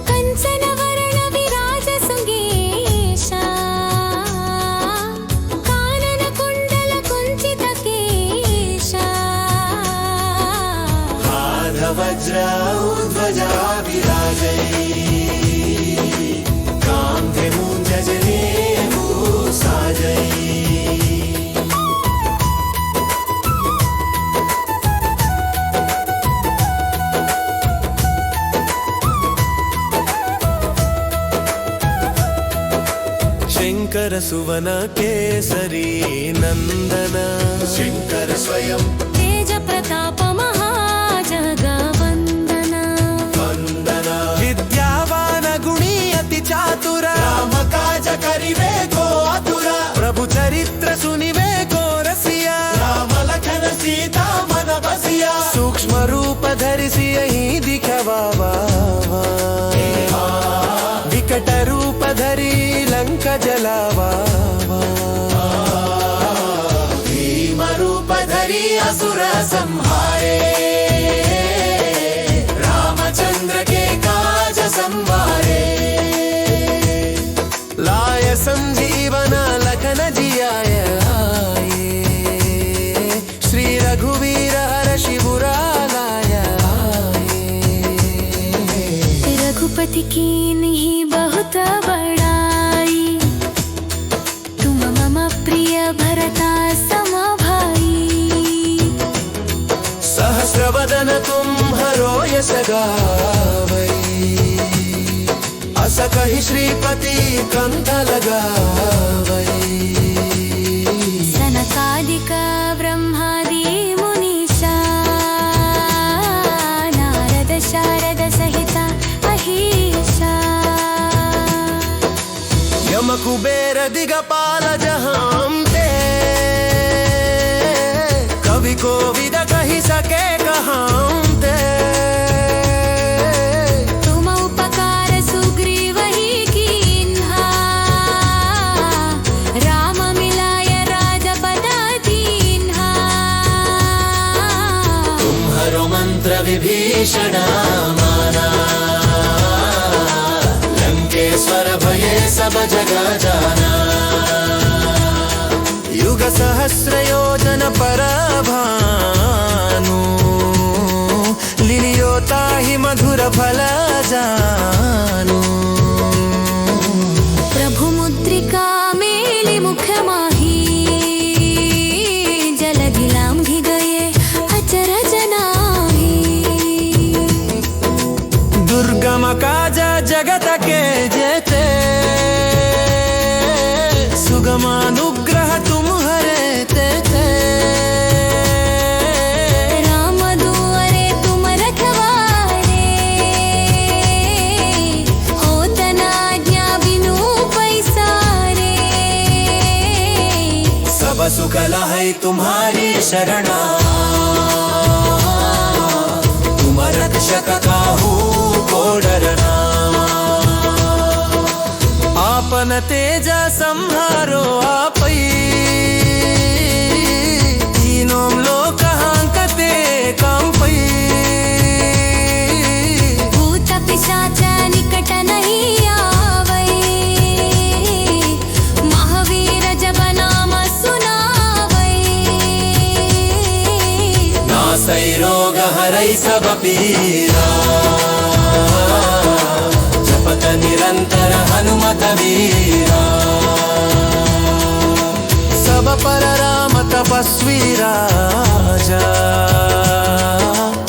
B: కంచన వరణ విరాజ సుంగేశ కానన కుండల కుంచిత కేశ
A: వజ్ర ధ్వజ విరాజై కాంధే మూంజనే సాజై శంకర సువన కేసరి నందన శంకర స్వయం
B: తేజ ప్రతాప మహాజగవందన
A: వందన విద్యావాన గుణీ అతి చాతుర రామ కాజ కరివే గో అతుర ప్రభు చరిత్ర సునివే గో రసియా రామ లఖన సీతా మన బసియా సూక్ష్మ రూप धरिसी यही दिखवावा विकट रूप धरी लंक जलावा भीम रूप धरी असुर संहारे रामचंद्र के काज संवारे लाय संजीवन लखन जियाय आए श्री रघुवीर हर शिबुरा लाय
B: रघुपति की नहीं बहुत बड़ाई तुम मम प्रिय भरता सम भाई
A: सहस्रवदन तुम्हरो यश गावै अस कहि श्रीपति कंठ लगावै
B: सनकादिक ब्रह्मादि मुनीषा नारद शारद सहित अहिषा
A: यम कुबेर दिगपाल जहांते कवि कोविद कहि सके कहांते
B: तुम उपकार सुग्रीव ही कीन्हा राम मिलाय राजपद दीन्हा
A: तुम्हरो मंत्र विभीषण माना लंकेश्वर भये सब जग जाना युग सहस्र योजन पर भानु लिलियो ताहि मधुर फल जानु
B: प्रभु मुद्रिका मेलि मुख माही जलधि लांघि गए अचरज नाही
A: दुर्गम काज जगत के जेते सुगमानुग्रह तुम्हारे तेते
B: राम दुआरे तुम रखवारे होत न आज्ञा बिनु पैसारे
A: सब सुख लहै तुम्हारी शरणा तुम रक्षक काहू को डरना आपन तेज संहारो आपै तीनों लोक हांकते कांपै
B: भूत पिशाच निकट नहीं आवै महावीर जब नाम सुनावै
A: नासै रोग हरै सब पीरा जपत निरंतर हनुमत वीरा सब पर राम तपस्वी राजा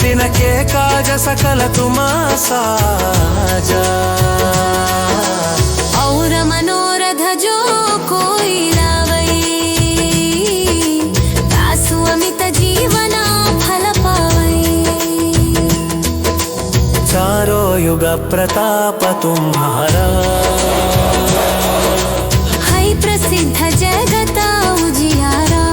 A: तिनके काज सकल तुम साजा।
B: और मनोरथ जो कोई लावई, तासु अमित जीवना फल पावई।
A: चारों युग प्रताप तुम्हारा,
B: है प्रसिद्ध जगता उजियारा।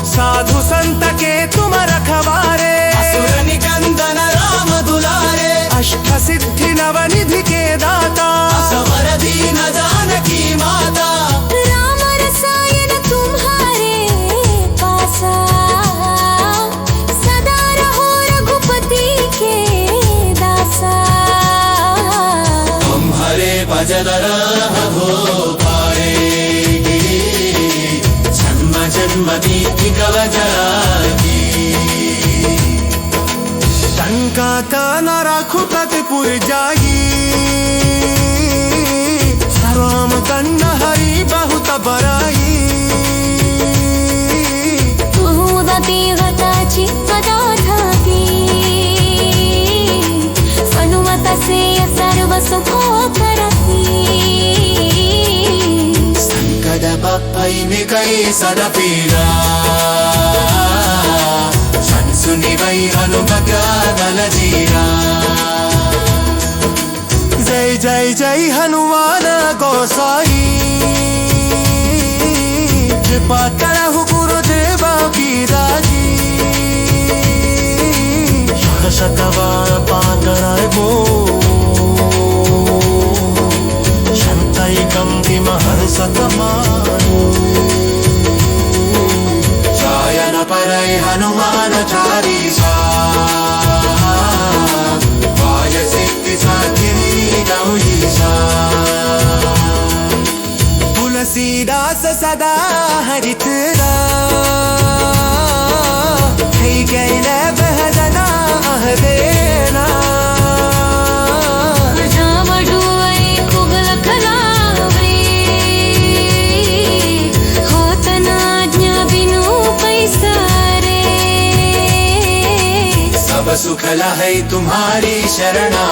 A: साधु संत के तुम रखवारे, असुर निकंदन राम दुलारे। अष्ट सिद्धि नवनिधि के दाता, असवर दीन जानकी माता।
B: राम रसायन तुम्हारे पासा, सदा रहो रघुपति के दासा।
A: तुम्हारे भजन हो पाएगी, जन्म जन्म की कवचागी। टंका कान रघुपति पुर जाई, राम कन्न हरि बहुत बराई।
B: उदती गताची पदार्थाती, सनुमत से सर्व सुखो करती।
A: संकट बप्पई में कई सदा पीड़ा, संसुनि वै हनुमत गल जीरा। जय जय जय हनुमान गोसाई, कृपा करहु गुरुदेवा की राजी। शत शतवार पातराय बो, शंतैकं किमहर सतमानो। जायन परय हनुमान चालीसा, वाय सिद्धि साधिनी गौरीसा। तुलसीदास सदा हरित कैल बहजना देना। सब सुख है तुम्हारी शरणा,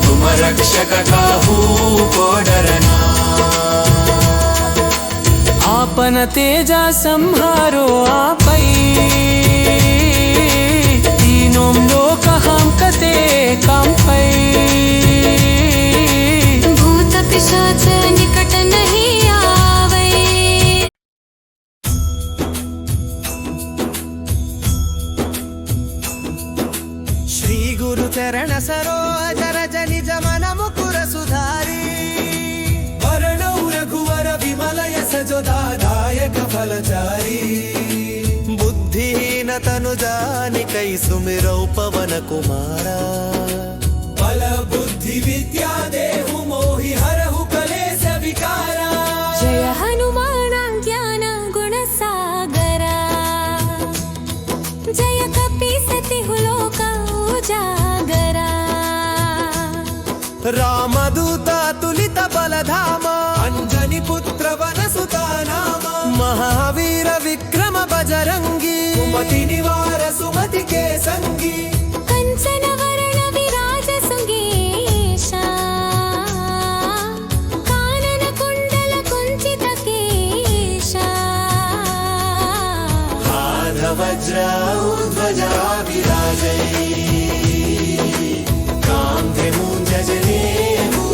A: तुम रक्षक काहू को डरना। आपन तेजा संहारो आपै, तीनों लोक हम कते कांपै।
B: भूत पिशाच निकट नहीं आवे,
A: श्री गुरु चरण सरोज रज निज मन मुकुर सुधारी। वरणौ रघुवर विमल यश जो दायक फलचारी। बुद्धिहीन तनु जानिकै सुमिरौ पवन कुमारा। बल बुद्धि विद्या देहु मोहि हरहु कलेश विकारा।
B: जय हनुमान ज्ञान गुण सागरा, जय कपीसति लोक उजागरा।
A: रामदूता तुलित बलधामा, अंजनी पुत्र वन सुता नामा। महावीर विक्रम बजरंगी, सुमति निवार सुमति के संगी।
B: कंचन वरण विराज सुगेशा, कानन कुंडल कुंचित केशा।
A: हाथ वज्र ध्वजा विराजै, कांधे मूंज जनेऊ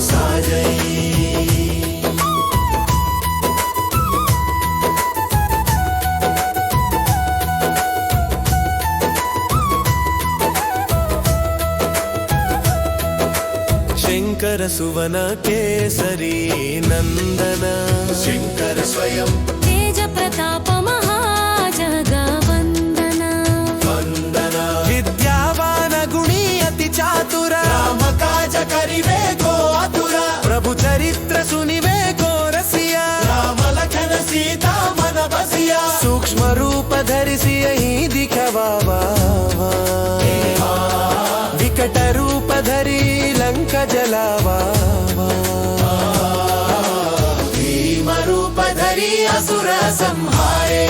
A: साजै। शंकर सुवन केसरी नंदन, शंकर स्वयं
B: तेज प्रताप महाजगवंदना।
A: वंदना विद्यावान गुणी अति चातुर, राम काज करिवे को आतुर। प्रभु चरित्र सुनिवे को रसिया, राम लखन सीता मन बसिया। सूक्ष्म रूप धरिसि यही दिखवावा, विकट रूप धरि लंका जलावा। भीम रूप धरि असुर संहारे,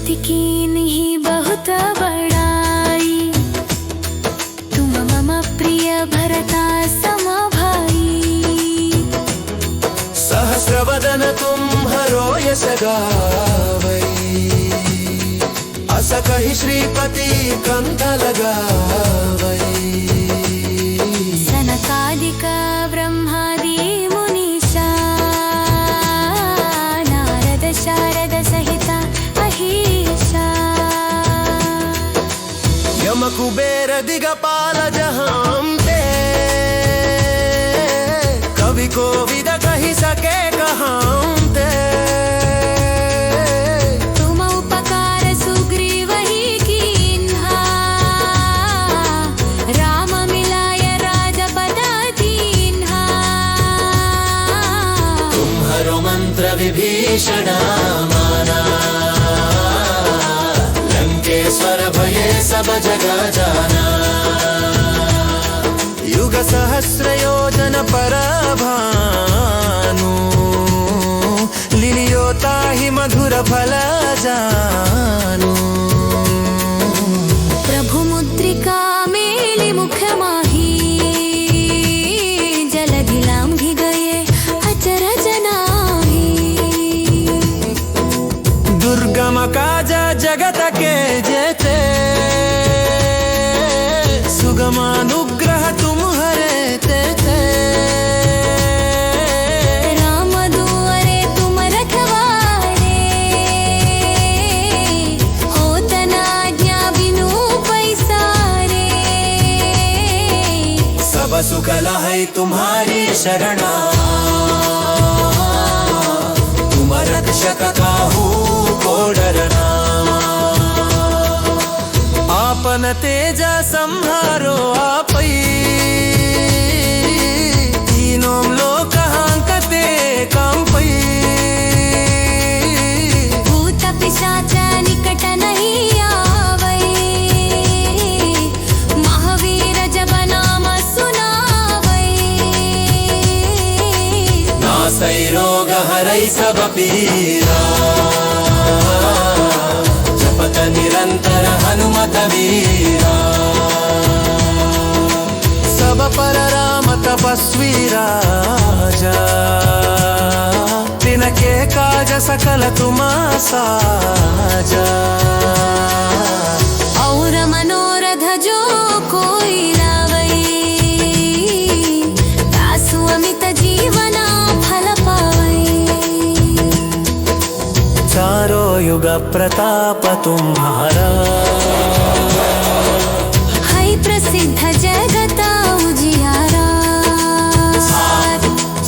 B: स्तुति की नहीं बहुत बड़ाई, तुम मम प्रिय भरता सम भाई।
A: सहस्रवदन तुम्हरो यश गावै, अस कहि श्रीपति कंठ लगावै।
B: सनकादिक ब्रह्मादि मुनीषा, नारद शारद सहित अहीशा।
A: यम कुबेर दिगपाल जहांते, कवि कोविद कहि सके कहांते।
B: तुम उपकार सुग्रीव ही कीन्हा, राम मिलाय राजपद दीन्हा।
A: तुम्हरो मंत्र विभीषण माना, लंकेश्वर भये सब जग जाना। युग सहस्र योजन पर भानु, लिलियो ताहि मधुर फल जानु।
B: प्रभु मुद्रिका मेलि मुख माही, जलधि लांघि गए अचरज नाही।
A: दुर्गम काज जगत के जेते, सुगमानुग्रह तुम्हरे तेते।
B: राम दुआरे तुम रखवारे, होत न आज्ञा बिनु पैसारे।
A: सब सुख लहै तुम्हारी शरणा, तुम रक्षक काहू को डरना। आपन तेज संहारो आपै, तीनों लोक हांकते कांपै।
B: भूत पिशाच निकट नहीं आवै, महावीर जब नाम सुनावै।
A: नासै रोग हरै सब पीरा, जपत निरंतर हनुमत वीरा। सब पर राम तपस्वी राजा, तिनके काज सकल तुम साजा।
B: और मनोरथ जो कोई लावै, दासु अमित जीवना फल पावै।
A: चारों युग प्रताप तुम्हारा,
B: है प्रसिद्ध जगत उजियारा।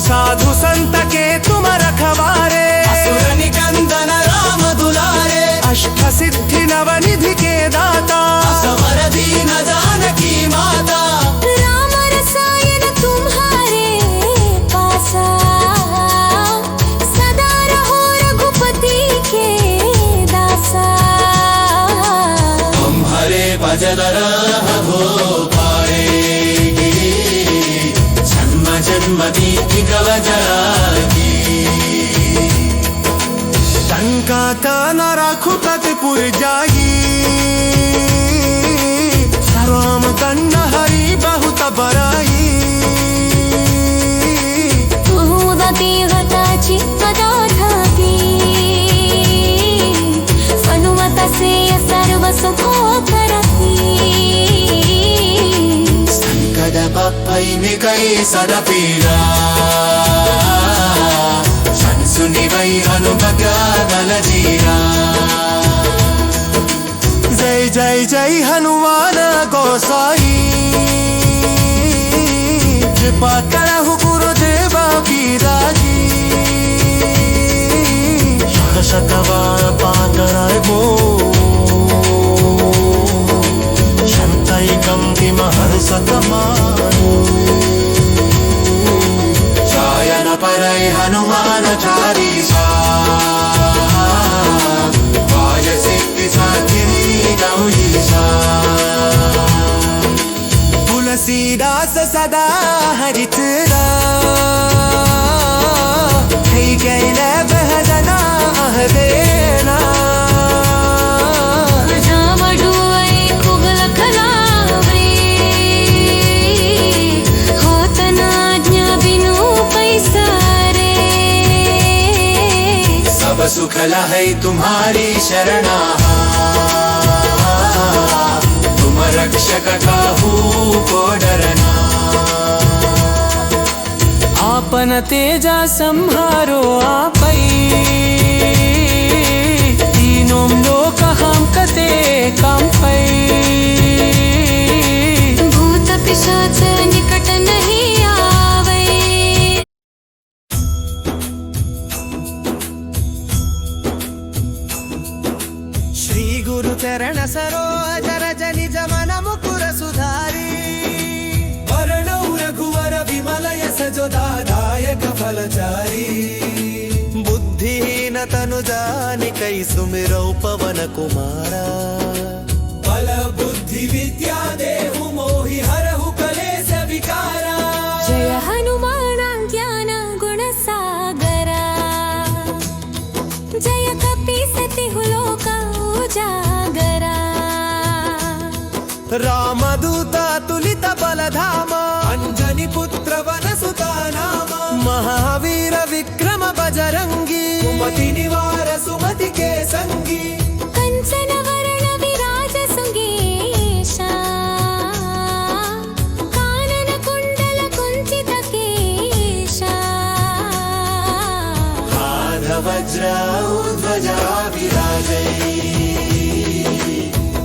A: साधु संत के तुम रखवारे, असुर निकंदन राम दुलारे। अष्ट सिद्धि नवनिधि के दाता, असवर दीन जानकी माता।
B: राम रसायन तुम्हारे पासा, सदा रहो रघुपति के दासा।
A: तुम्हारे भजन हो पाएगी, जन्म जन्म की कवचागी। टंका कान रघुपत पुर जाई, राम दंड हरि बहुत बराई।
B: उदती गता चित्तदाधाती, हनुमत से सर्व सुखो करती।
A: संकट पप्पै निकै सद पीड़ा, सुनि वै हनुमत बल जीरा। जय जय जय हनुमान गोसाई, कृपा करहु गुरुदेवा की राजी। शत शतवार पातराय बो, शंतैकं किमहर्षत मानो। शयन परै हनुमान चालीसा, वाय सिद्धि साधिनी गौरीसा। तुलसीदास सदा हरिचरा, है गैले बहजना देना। सुखला है तुम्हारी शरणा तुम रक्षक काहू को डरना आपन तेजा संहारो आपै तीनों लोक हम कते कांपै
B: भूत पिशाच निकट नहीं आवे
A: श्री गुरु चरण सरोज रज निज मन मुकुर सुधारी वर्णौ रघुवर विमल यश जो दायक फलचारी बुद्धिहीन तनु जानिकै सुमिरौ पवन कुमारा बल बुद्धि विद्या देहु मोहि हरहु कलेश विकारा
B: जय हनुमान ज्ञान गुण सागरा जय कपीसति लोक उजागरा
A: रामदूता तुलित बलधामा अंजनी पुत्र वनसुता नामा महावीर विक्रम बजरंगी सुमति निवार सुमति के संगी
B: कंचन वरण विराज सुगेशा कानन कुंडल कुंचित केशा
A: हाथ वज्र ध्वजा विराजै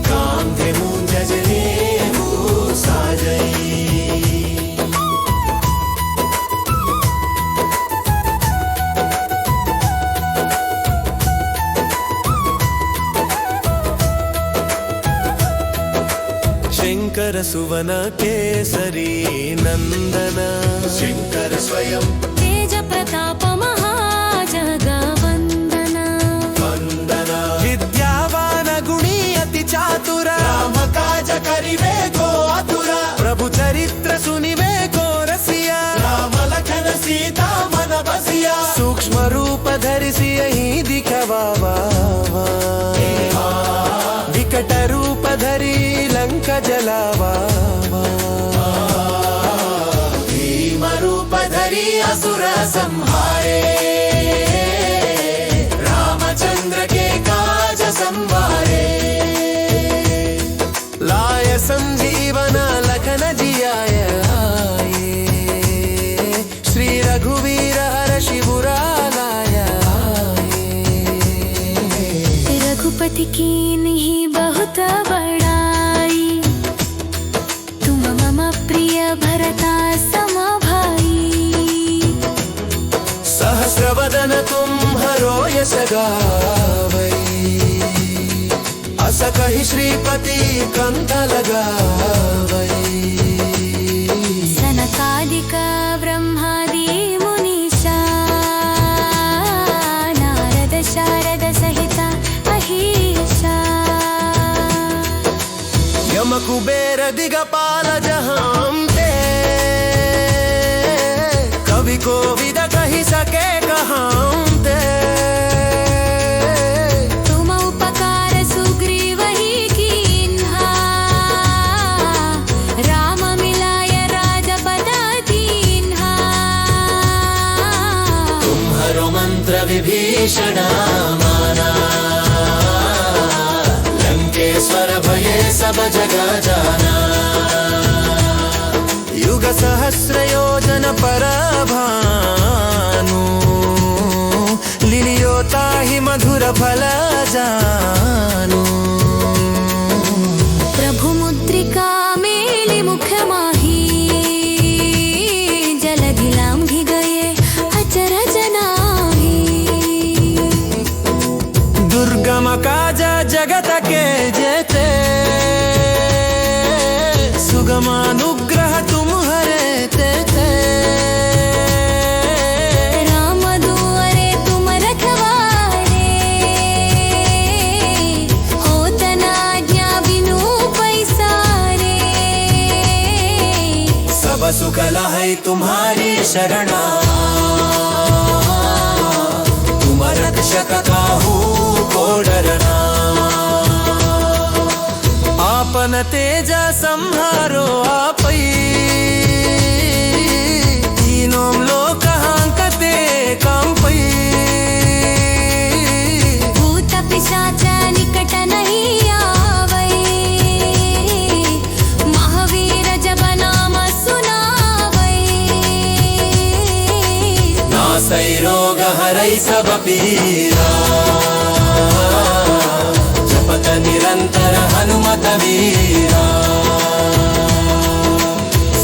A: कांधे मूंज जनेऊ साजै शंकर सुवन केसरी नंदन शंकर स्वयं
B: तेज प्रताप महाजगवंदन
A: वंदना विद्यावान गुणी अति चातुर राम काज करिवे को आतुर प्रभु चरित्र सुनिवे को रसिया राम लखन सीता मन बसिया सूक्ष्म रूप धरिसि यही दिखवावा विकट रूप धरि लंका जलावा भीम रूप धरि असुर संहारे रामचंद्र के काज संवारे लाय संजीवन लखन जियाय श्री रघुवीर हर शिबुरा लाया
B: रघुपति की नहीं बहुत बड़ाई तुम मम प्रिय भरता सम भाई
A: सहस्रवदन तुम्हरो यश गावै अस कहि श्रीपति कंठ लगावै
B: सनकादिक ब्रह्मादि मुनीषा नारद शारद सहित अहीशा
A: यम कुबेर दिगपाल जहांते कवि कोविद कहि सके कहांते
B: तुम उपकार सुग्रीव ही कीन्हा राम मिलाय राजपद दीन्हा
A: तुम्हरो मंत्र विभीषण माना लंकेश्वर भये सब जग जाना युग सहस्र योजन पर भानु लिलियो ताहि मधुर फल जानु
B: प्रभु मुद्रिका मेलि मुख माही जलधि लांघि गए अचरज नाही
A: दुर्गम काज जगत के जेते सुगमानुग्रह तुम्हरे तेते
B: राम दुआरे तुम रखवारे होत न आज्ञा बिनु पैसारे
A: सब सुखला है तुम्हारी शरणा तुम रक्षक काहू को डरना आपन तेजा संहारो आपै तीनों लोक हांकते कांपै हरै सब पीरा जपत निरंतर हनुमत वीरा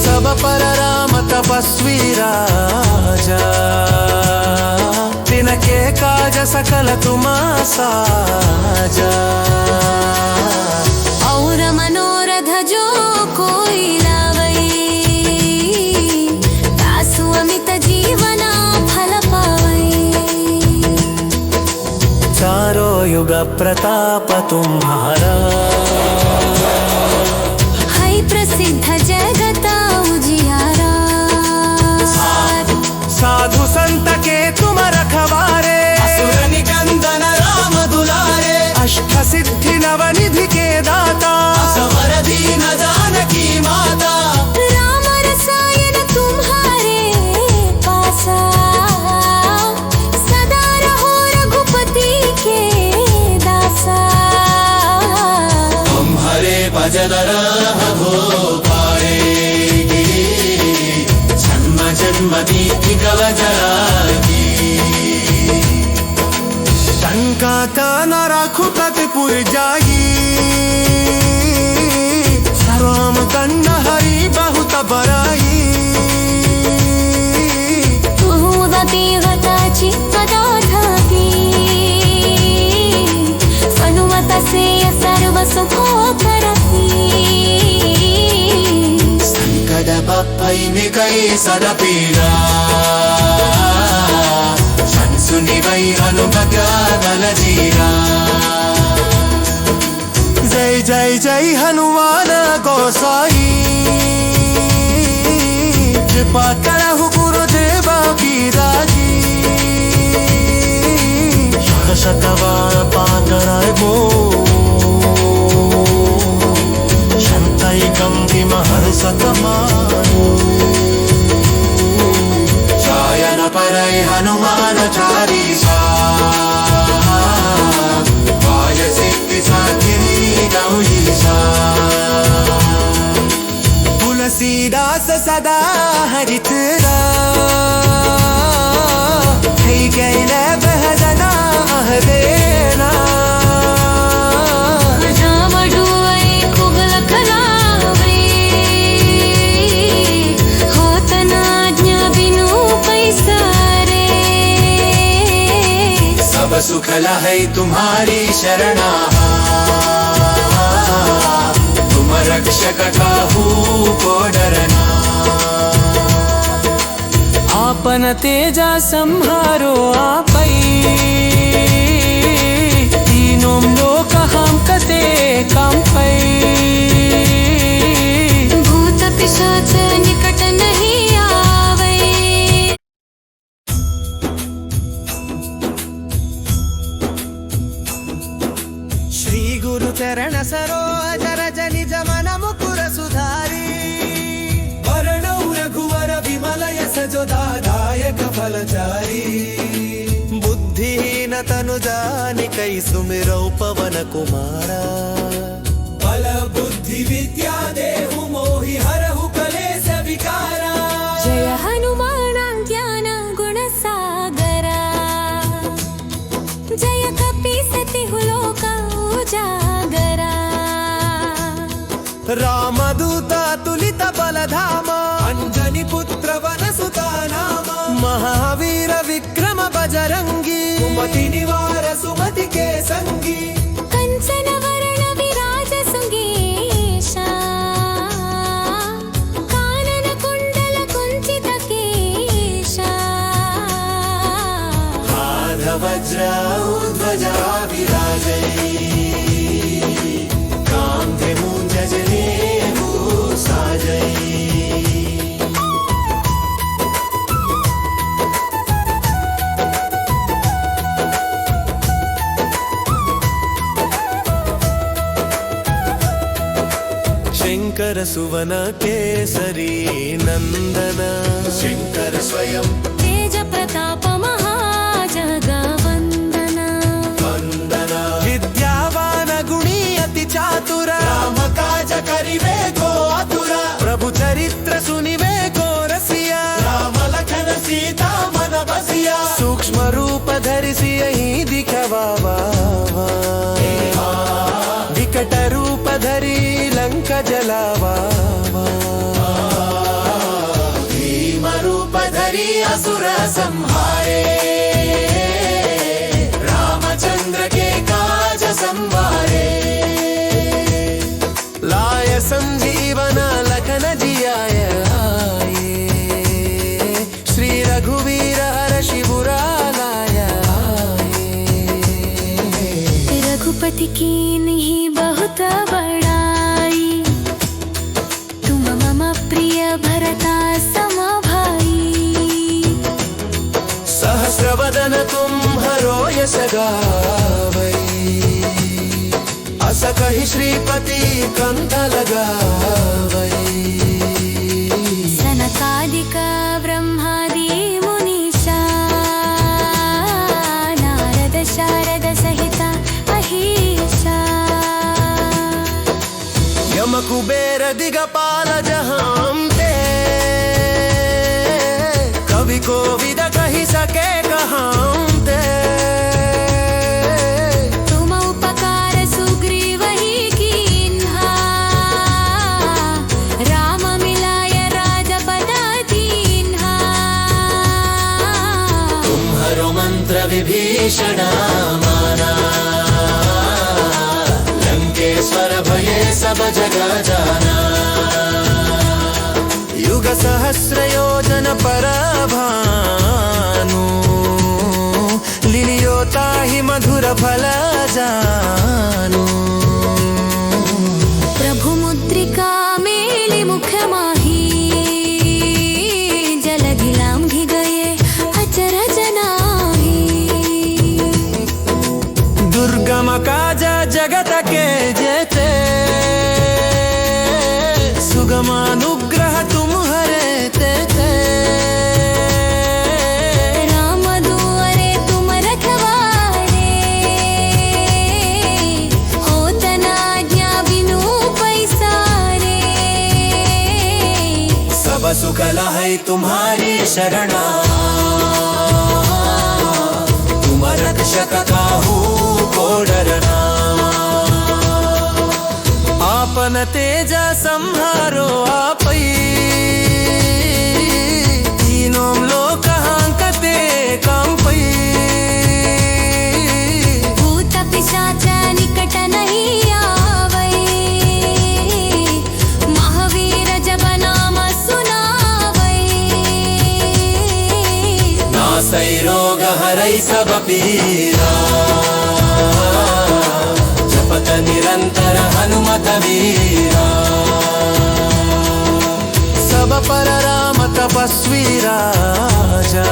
A: सब पर राम तपस्वी राजा तिनके काज सकल तुम साजा
B: और मनोरथ जो कोई लावई तासु अमित जीवना फल पावई
A: चारों युग प्रताप तुम्हारा
B: है प्रसिद्ध जगता उजियारा
A: साधु संत के तुम रखवारे असुर निकंदन राम दुलारे अष्ट सिद्धि नवनिधि के दाता असवर दीन जानकी माता
B: राम रसायन तुम्हारे पासा सदा रहो रघुपति के दासा
A: तुम्हारे भजन हो पाएगी जन्म जन्म की गव जरागी शंका न रघुपति पुर जागी राम कंड हरि बहुत बराई
B: उदती गताची पदार्थाती हनुमत से सर्व सुखो करती
A: संकट बप्पै निकै सद पीड़ा सुनि वै हनुमत बल जीरा जय जय जय हनुमान गोसाई कृपा करहु गुरुदेवा की राजी शतवार पाकर गो शंतैकं किमहर्षत मानो शयन परै हनुमान चालीसा पाय सिद्धि साखी गौरीसा तुलसीदास सदा हरित है गैल बहजना देना
B: राम डुए कुगल खलावे होत नाज्ञा बिनु पैसारे
A: सब सुख है तुम्हारी शरणा तुम रक्षक काहू को डरना आपन तेजा संहारो आपै तीनों लोक हम कते कांपै
B: भूत पिशाच निकट नहीं आवे
A: श्री गुरु चरण सरोज रज निज मन मुकुर सुधारी वरणौ रघुवर विमल यश जो दायक फलचारी बुद्धिहीन तनु जानिकै सुमिरौ पवन कुमारा बल बुद्धि विद्या देहु मोहि हरहु कलेश विकारा
B: जय हनुमान ज्ञान गुण सागरा जय कपीसति लोक उजागरा
A: रामदूत तुलित बलधामा अंजनी पुत्र वन सुता नामा महावीर विक्रम बजरंगी सुमति निवार सुमति के संगी
B: कंचन वरण विराज सुगेशा कानन कुंडल कुंचित केशा
A: हाथ वज्र ध्वजा विराजै कांधे मूंज जनेऊ साजै शंकर सुवन केसरी नंदन शंकर स्वयं
B: तेज प्रताप महाजगवंदन
A: वंदन विद्यावान गुणी अति चातुर राम काज करिवे को आतुर प्रभु चरित्र सुनिवे को रसिया राम लखन सीता मन बसिया सूक्ष्म संहारे, रामचंद्र के काज संवारे। लाय संजीवन लखन जियाय आए, श्री रघुवीर हर्षि बुरा लाय आए।
B: रघुपति की नहीं बहुत बड़ाई, तुम मम प्रिय भरता सम भाई।
A: सहस्रवदन तुम्हरो यश गावै, अस कहि श्रीपति कंठ लगावै।
B: सनकादिक ब्रह्मादि मुनीषा, नारद शारद सहित अहिषा।
A: यम कुबेर दिगपाल जहांते, कवि कोविद कहि सके कहांते।
B: तुम उपकार सुग्रीव ही कीन्हा, राम मिलाय राजपद दीन्हा।
A: तुम्हरो मंत्र विभीषण माना, लंकेश्वर भये सब जग जाना। युग सहस्र योजन पर भानु, लिलियो ताहि मधुर फल जानु।
B: प्रभु मुद्रिका मेलि मुख माही, जलधि लांघि गए अचरज नाही।
A: दुर्गम काज जगत के जेते, सुगमानुग्रह तुम्हरे तेते।
B: राम दुआरे तुम रखवारे, होत न आज्ञा बिनु पैसारे।
A: सब सुख लहै तुम्हारी शरणा, तुम रक्षक काहू को डरना। आपन तेज संहारो आपै, तीनों लोक हांकते कांपै।
B: भूत पिशाच निकट नहीं आवै, महावीर जब नाम सुनावै।
A: नासै रोग हरै सब पीरा, जपत निरंतर हनुमत वीरा। सब पर राम तपस्वी राजा,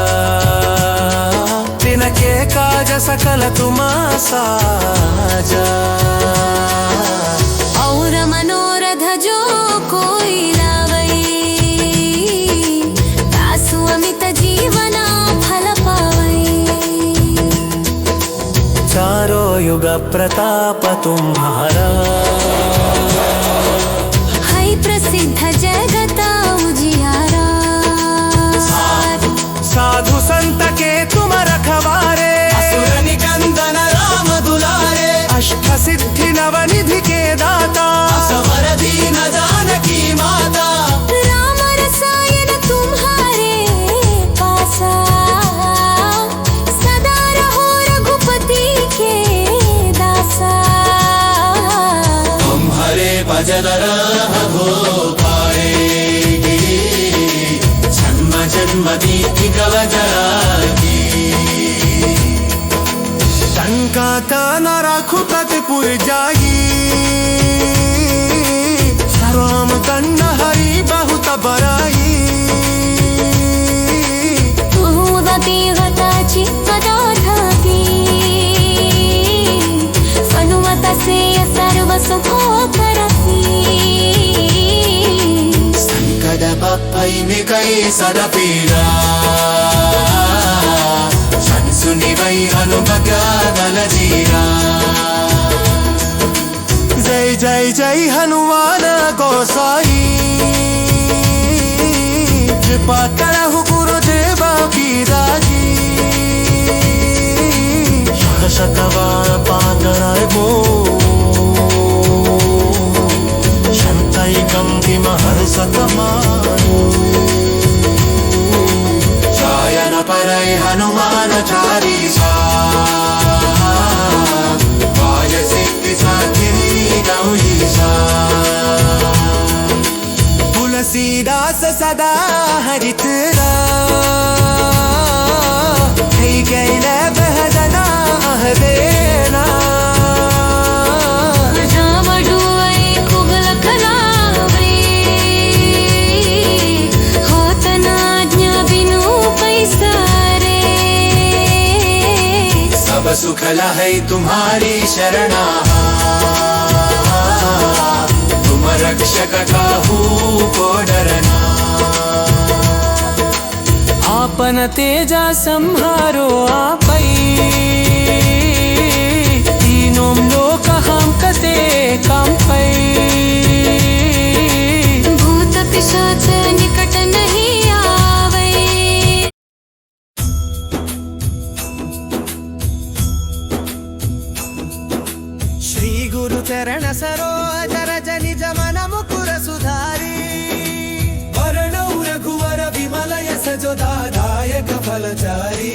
A: तिनके काज सकल तुम साजा।
B: और मनोरथ जो कोई लावै, तासु अमित जीवना फल पावै।
A: चारों युग प्रताप तुम्हारा,
B: है प्रसिद्ध जगत उजियारा।
A: साधु संत के तुम रखवारे, असुर निकंदन राम दुलारे। अष्ट सिद्धि नवनिधि के दाता, असवर दीन जानकी माता।
B: राम रसायन तुम्हारे पासा, सदा रहो रघुपति के दासा।
A: तुम्हारे भजन रहो पाएगी, जन्म जन्म दीति कव जरागी। शंका तान रघुपति पुर जागी, राम कंड हरि बहुत बराई।
B: तुदति हता चित्तदाधागी, सनुमत से सर्व सुखो करती।
A: संकट पै मिकै सदपीरा, सुनि वै हनुमत बल जीरा। जय जय जय हनुमान गोसाई, कृपा करहु गुरुदेवा की राजी। शत शतवार पातराय गो, शंतैकं महर्षतमायो। जायन पर सदा हरित गेले बहजना अहदेना सब सुखला है तुम्हारी शरणा तुम रक्षक काहू को डरना आपन तेजा संहारो आपै तीनों लोक हम कते कांपै
B: भूत पिशाच निकट नहीं आवे
A: श्री गुरु चरण सरोज रज निज मन मुकुर सुधारी वरणौ रघुवर विमल यस जो दायक फलचारी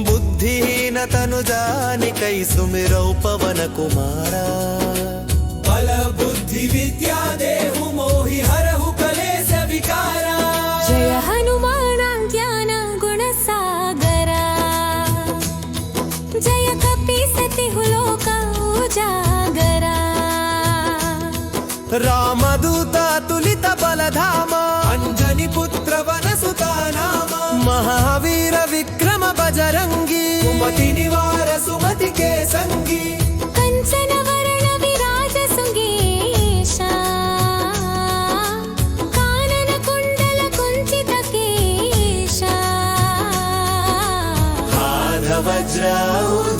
A: बुद्धिहीन तनु जानिकै सुमिरौ पवन कुमारा बल बुद्धि विद्या देहु मोहि हरहु कलेश विकारा
B: जय हनुमान ज्ञान गुण सागरा जय कपीसति लोक उजागरा
A: रामदूता तुलित बलधामा अंजनी पुत्र वनसुता नामा महावीर विक्रम बजरंगी कुमति निवार सुमति के संगी
B: कंचन वरण विराज सुगेशा कानन कुंडल कुंचित केशा
A: हाथ वज्र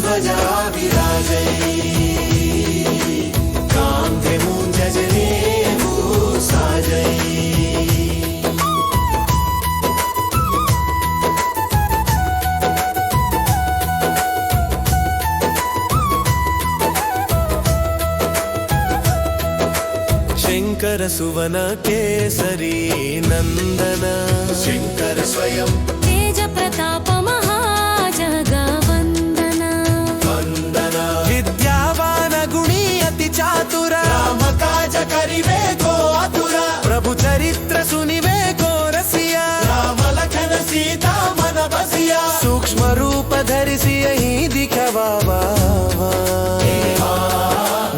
A: ध्वजा विराजै कांधे मूंज जनेऊ साजै शंकर सुवन केसरी नंदन शंकर स्वयं
B: तेज प्रताप महाजगवंदन
A: वंदन विद्यावान गुणी अति चातुर राम काज करिवे को आतुर प्रभु चरित्र सुनिवे को रसिया राम लखन सीता मन बसिया सूक्ष्म रूप धरिसि यही दिखवावा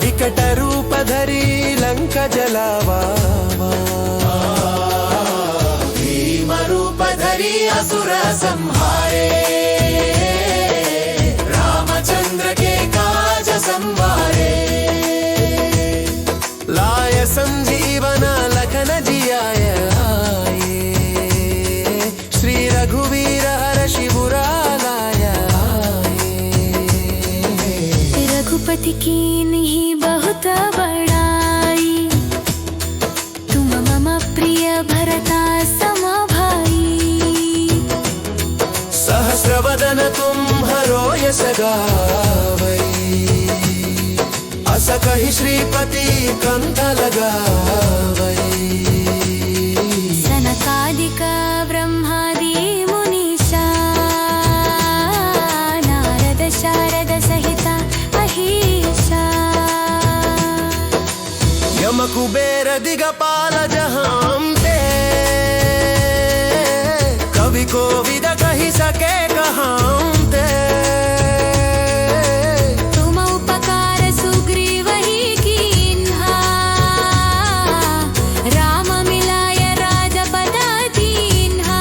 A: विकट रूप धरि लंक जलावा भीम रूप धरि असुर संहारे रामचंद्र के काज संवारे लाय संजीवन लखन जियाय आए श्री रघुवीर हर्षि बुरा लाय
B: रघुपति की नहीं बहुत बड़ाई तुम मम प्रिय भरता सम भाई
A: सहस्रवदन तुम्हरो यश गावै अस कहि श्रीपति कंठ लगावै
B: सनकादिक ब्रह्मादि मुनीषा नारद शारद सहित अहीशा
A: यम कुबेर दिगपाल जहांते कवि कोविद कहि सके कहांते
B: तुम उपकार सुग्रीव ही कीन्हा राम मिलाय राजपद दीन्हा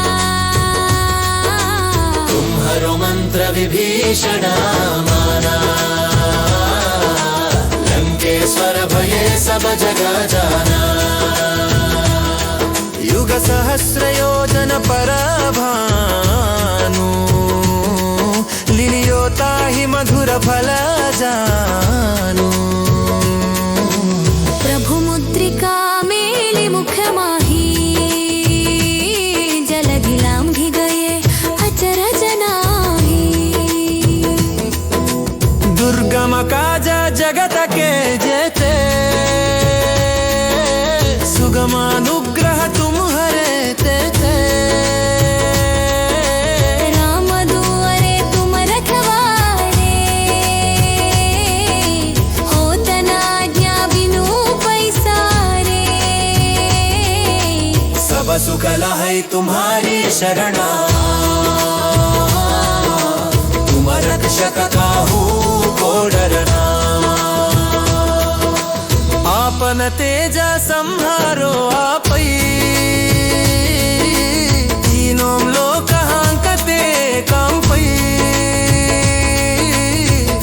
A: तुम्हरो मंत्र विभीषण माना लंकेश्वर भये सब जग जाना युग सहस्र योजन पर भानु लिलियो ताहि मधुर फल जानु
B: प्रभु मुद्रिका मेलि मुख माही जलधि लांघि गए अचरज नाही
A: दुर्गम काज जगत के जेते सुगमानुग्रह तुम्हारे तेते
B: राम दुआरे तुम रखवारे होत न आज्ञा बिनु पैसारे
A: सब सुख सकल है तुम्हारी शरणा तुम रक्षक काहू को डरना आपन तेज संहारो आपै तीनों लोक हांकते कंपै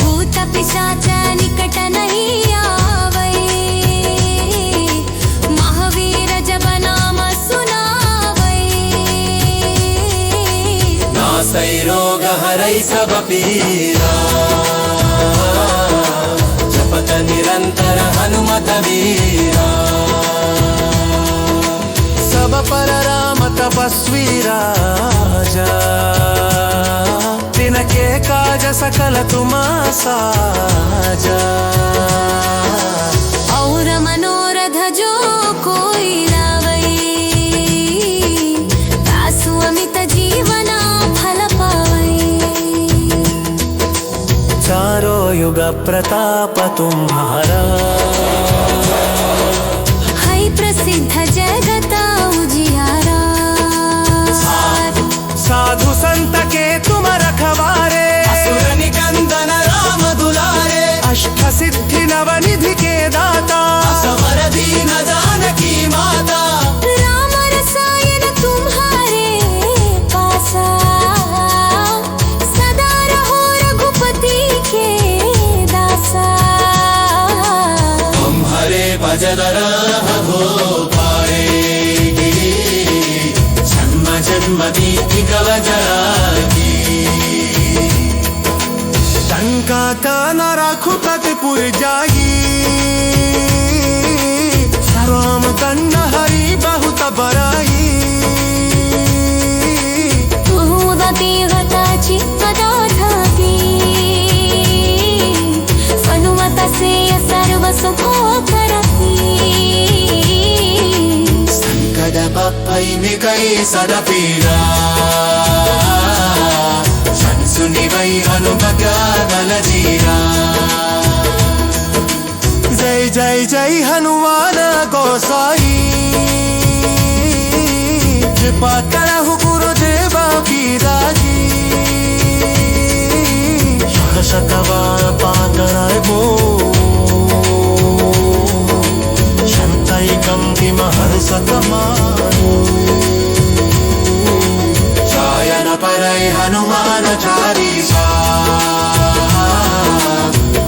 B: भूत पिशाच निकट नहीं आवै महावीर जब नाम सुनावै
A: नासै रोग हरै सब पीरा जपत निरंतर हनुमत वीरा सब पर राम तपस्वी राजा तिनके काज सकल तुम साजा
B: और मनोरथ जो कोई लावै तासु अमित जीवना फल पावै
A: चारों युग प्रताप तुम्हारा
B: है प्रसिद्ध जगत उजियारा
A: साधु संत के तुम रखवारे असुर निकंदन राम दुलारे अष्ट सिद्धि नवनिधि के दाता समर दीन जानकी माता
B: राम रसायन तुम्हारे पासा सदा रहो रघुपति के दासा
A: तुम्हारे भजन हो पाएगी जन्म जन्म की कवचागी टंका कान रघुपति पुर जागी राम कन्न हरि बहुत बराई
B: उदती गता चित्तदाधाती सनुमत से सर्व सुखो करती
A: संकट पप्पई में कई सदा पीड़ा सुनी वही हनुमत बल जीरा जय जय जय हनुमान गोसाई कृपा करहु गुरुदेवा की राजी शतवार पातराय बो शंतई कंति महर सतमायो चायन परय हनुमान चालीसा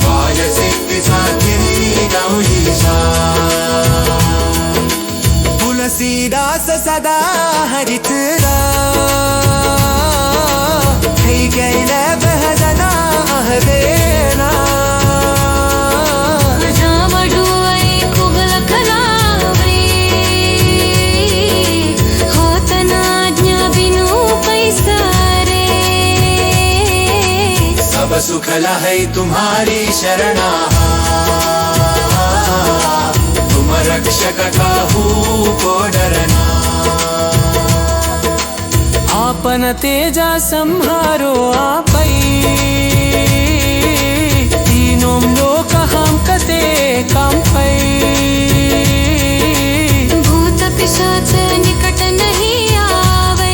A: वाय सिद्धि साधिनी गौरीसा तुलसीदास सदा हरित गैल बहजना देना सब सुखल है तुम्हारी शरणा तुम रक्षक काहू को डरना आपन तेजा संहारो आपै तीनों लोक हांकते कंपै
B: भूत पिशाच निकट नहीं आवै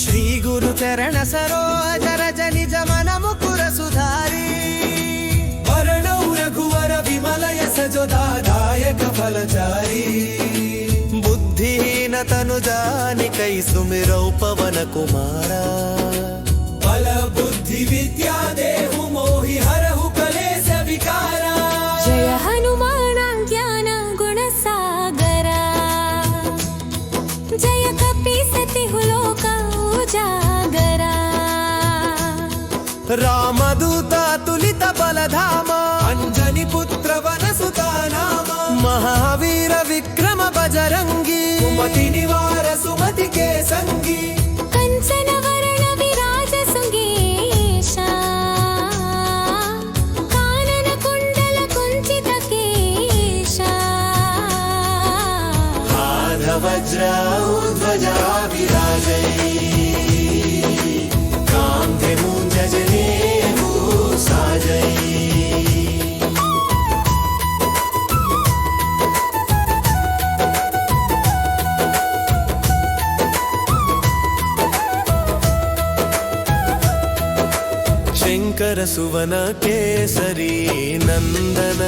A: श्री गुरु चरण सरोज रज निज मन मुकुर सुधारी वरणौ रघुवर विमल यश जो दायक फलचारी बुद्धिहीन तनु जानिकै सुमिरौ पवन कुमारा बल बुद्धि विद्या देहु मोहि हरहु कलेश विकारा
B: जय हनुमान ज्ञान गुण सागरा जय कपीसति लोक उजागरा
A: रामदूत तुलित बलधामा अंजनी पुत्र वनसुता नामा महावीर विक्रम बजरंगी सुमति निवार सुमति के संगी
B: कंचन वरण विराज सुगेशा कानन कुंडल कुंचित केशा
A: हाथ वज्र ध्वजा विराजै कांधे मूंज जनेऊ साजै शंकर सुवन केसरी नंदन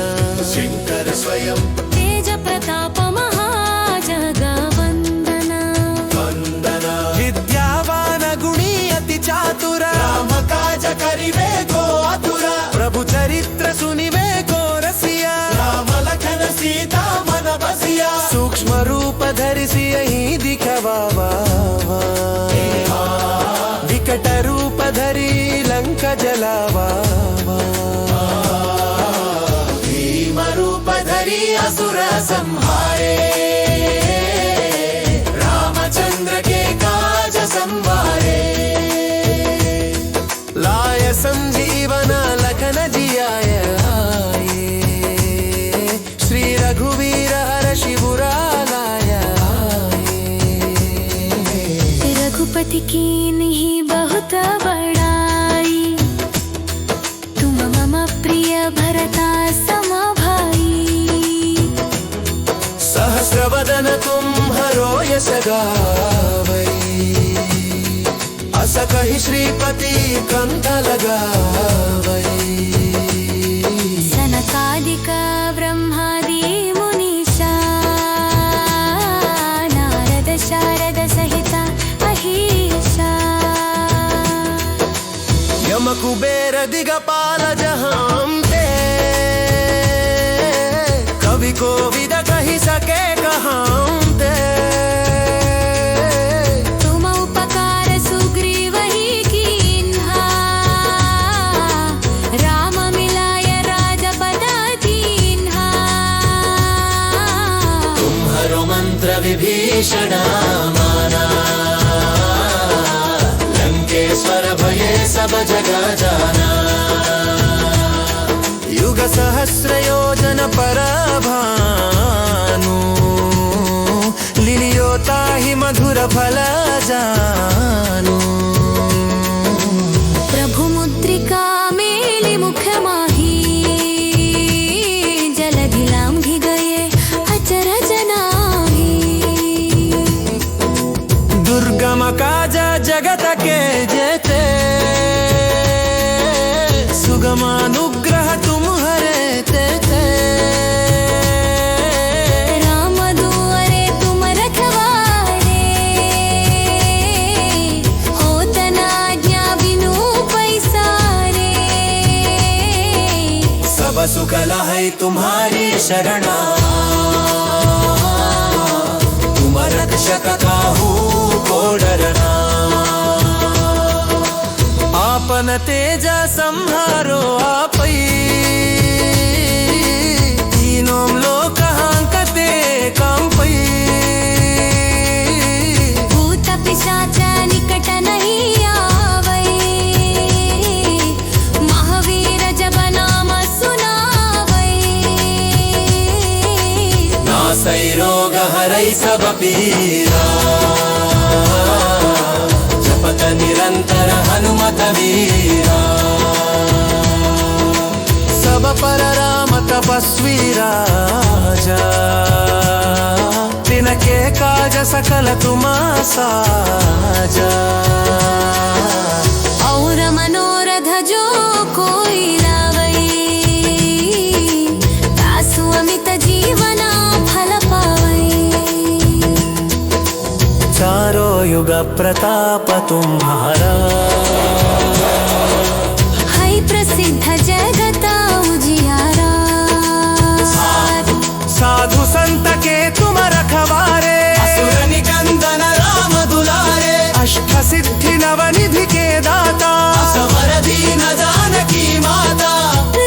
A: शंकर स्वयं
B: तेज प्रताप महाजगवंदन
A: वंदन विद्यावान गुणी अति चातुर राम काज करिवे को आतुर प्रभु चरित्र सुनिवे को रसिया राम लखन सीता मन बसिया सूक्ष्म रूप धरिसि यही दिखवावा विकट रूप धरि लंक जलावा भीम रूप धरि असुर संहारे रामचंद्र के काज संवारे लाय संजीवन लखन जियाय श्री रघुवीर हर शिबुरा लाय
B: रघुपति कीन्ही बहुत बड़ाई तुम मम प्रिय भरता सम भाई
A: सहस्रवदन तुम्हरो यश गावै अस कहि श्रीपति कंठ लगावै
B: सनकादिक ब्रह्मादि मुनीषा नारद शारद सहित अहीशा
A: यम कुबेर दिगपाल जहांते कवि कोविद कहि सके कहांते
B: तुम उपकार सुग्रीव ही कीन्हा राम मिलाय राजपद दीन्हा
A: तुम्हरो मंत्र विभीषण माना लंकेश्वर भये सब जग जाना युग सहस्र योजन पर भानु लिलियोता ही मधुर फल जानु
B: प्रभु मुद्रिका मेलि मुख माही जलधि लांघि गए अचरज नाही
A: दुर्गम काज जगत के जेते सुगमानुग्रह तुम्हरे तेते
B: राम दुआरे तुम रखवारे होत न आज्ञा बिनु पैसारे
A: सब सुख लहै तुम्हारी शरणा तुम रक्षक काहू को डरना आपन तेज संहारो आपै तीनों लोक हांकते कांपै
B: भूत पिशाच निकट नहीं आवै महावीर जब नाम सुनावै
A: नासै रोग हरै सब पीरा जपत निरंतर हनुमत वीरा सब पर राम तपस्वी राजा तिनके काज सकल तुम साजा
B: और मनोरथ जो कोई लावै तासु अमित जीवना फल पावै
A: चारों युग प्रताप तुम्हारा
B: है प्रसिद्ध जगत उजियारा
A: साधु संत के तुम रखवारे असुर निकंदन राम दुलारे अष्ट सिद्धि नवनिधि के दाता असवर दीन जानकी माता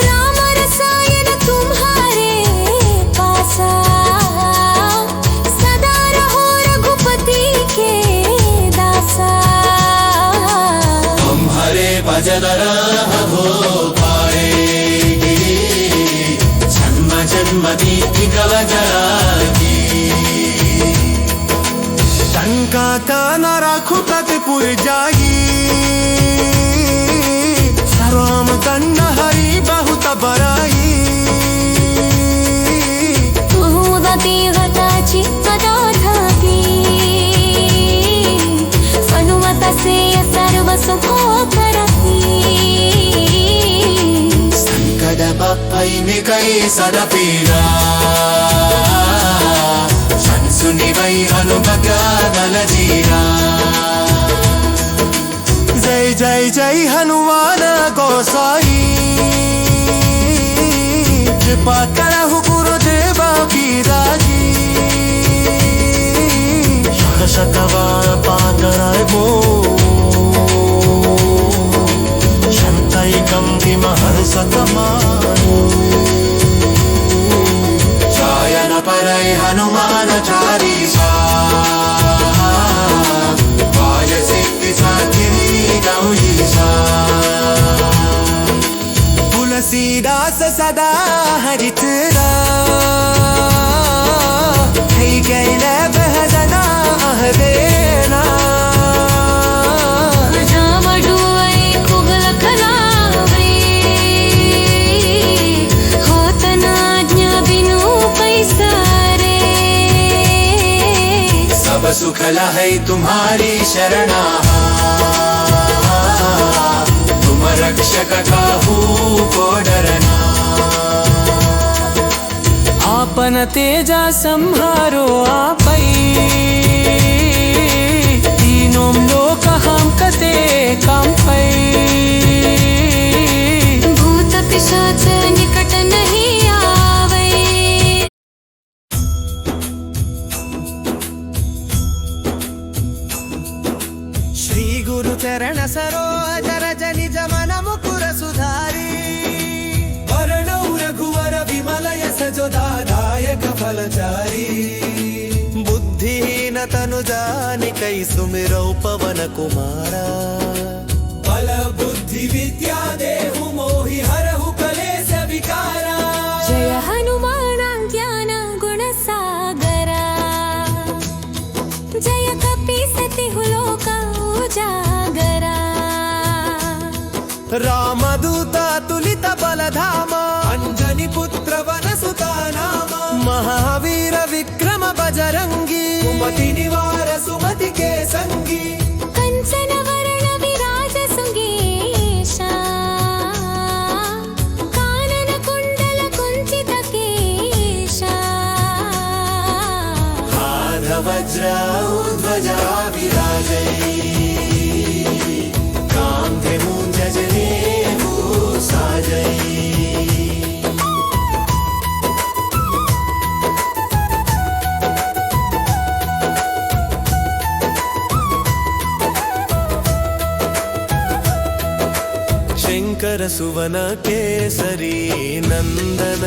B: राम रसायन तुम्हारे पासा सदा रहो रघुपति के दासा
A: तुम्हारे भजन रहो पाए जन्म जन्म दीति कव जरागी टंका न रघुपति पुर जागी राम दंड हरि बहुत बराई
B: तुदती हताची कदाधाती सनुमत से सर्व सुखो करती
A: సైనికై సదపీరా శంసునివై హనుమగానల జీరా జై జై జై హనుమాన గోసాయి कृपा करहु गुरुदेवा की राजी शतवार पांडराय भो शंतैकं महर्षतमानो चायन परय हनुमान चालीसा वाय सिद्धि साखिनी गौरीसा तुलसीदास सदा हरित गैल बहजना हरेना सब सुख लहै तुम्हारी शरणा तुम रक्षक काहू को डरना आपन तेजा संहारो आपै तीनों लोक हम कते कांपै
B: भूत पिशाच निकट नहीं आवे
A: श्री गुरु चरण सरोज रज निज मन मुकुर सुधारी वरणौ रघुवर विमल यश जो दायक फलचारी बुद्धिहीन तनु जानिकै सुमिरौ पवन कुमारा बल बुद्धि विद्या देहु मोहि हरहु कलेश विकारा
B: जय हनुमान ज्ञान गुण सागरा जय कपीसति लोक उजागरा
A: रामदूता तुलित बलधामा अंजनी पुत्र वनसुता नामा महावीर विक्रम बजरंगी सुमति निवार सुमति के संगी
B: कंचन वरण विराज सुगेशा कानन कुंडल कुंचित केशा
A: हाथ वज्र ध्वजा विराजै कांधे मूंज जनेऊ साजै शंकर सुवन केसरी नंदन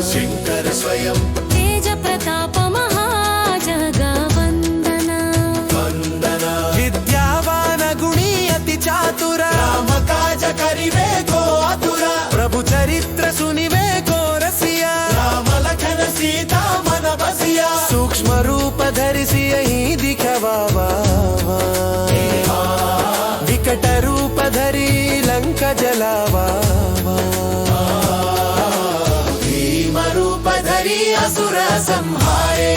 A: शंकर स्वयं
B: तेज प्रताप महाजगवंदना
A: वंदना विद्यावान गुणी अति चातुर राम काज करिवे को आतुर प्रभु चरित्र सुनिवे को रसिया राम लखन सीता मन बसिया सूक्ष्म रूप धरिसि यही दिखवावा विकट रूप धरि लंक जलावा भीम रूप धरि असुर संहारे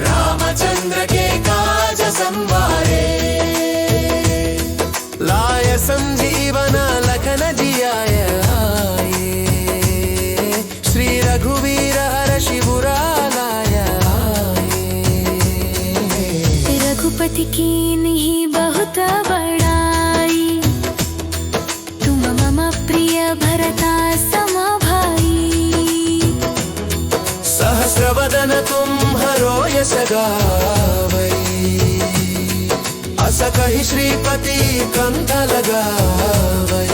A: रामचंद्र के काज संवारे लाय संजीवन लखन जियाय श्री रघुवीर हर्षि बुरा लाय
B: रघुपति की नहीं बहुत बड़ाई तुम मम प्रिय भरता सम भाई
A: सहस्रवदन तुम हरो यश गावै अस कहि श्रीपति कंठ लगावै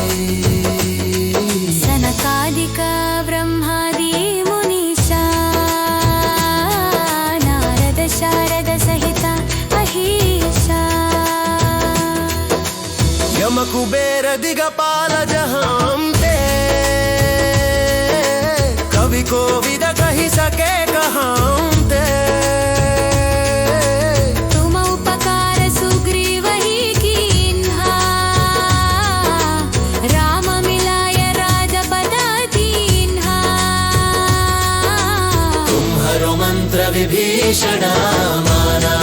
B: सनकादिक ब्रह्मादि मुनीषा नारद शारद सहित अहीशा
A: यम कुबेर दिगपाल जहांते कवि कोविद कहि सके कहांते
B: तुम उपकार सुग्रीव ही कीन्हा राम मिलाय राजपद दीन्हा
A: तुम्हारो मंत्र विभीषण माना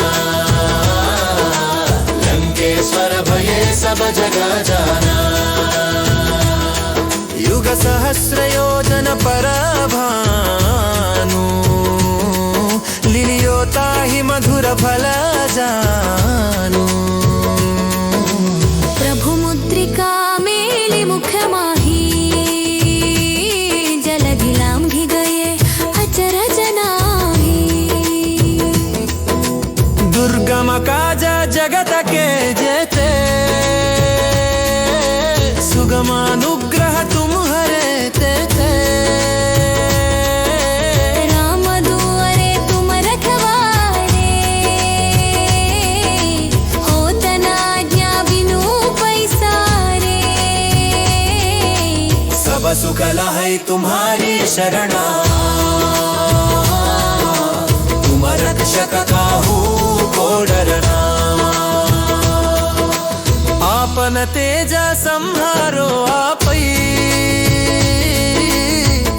A: लंकेश्वर भये सब जग जाना युग सहस्र फल जानु।
B: प्रभु मुद्रिका मेली मुख माही जलधिलाम घि गए अचरज नाही।
A: दुर्गम काज जगत के जेते सुगमानुग्रह तुम्हारे तेते।
B: राम दुआरे तुम रखवारे होत न आज्ञा बिनु पैसारे।
A: सब सुख लहै तुम्हारी शरणा तुम रक्षक काहू को डरना। आपन तेजा संहारो आपै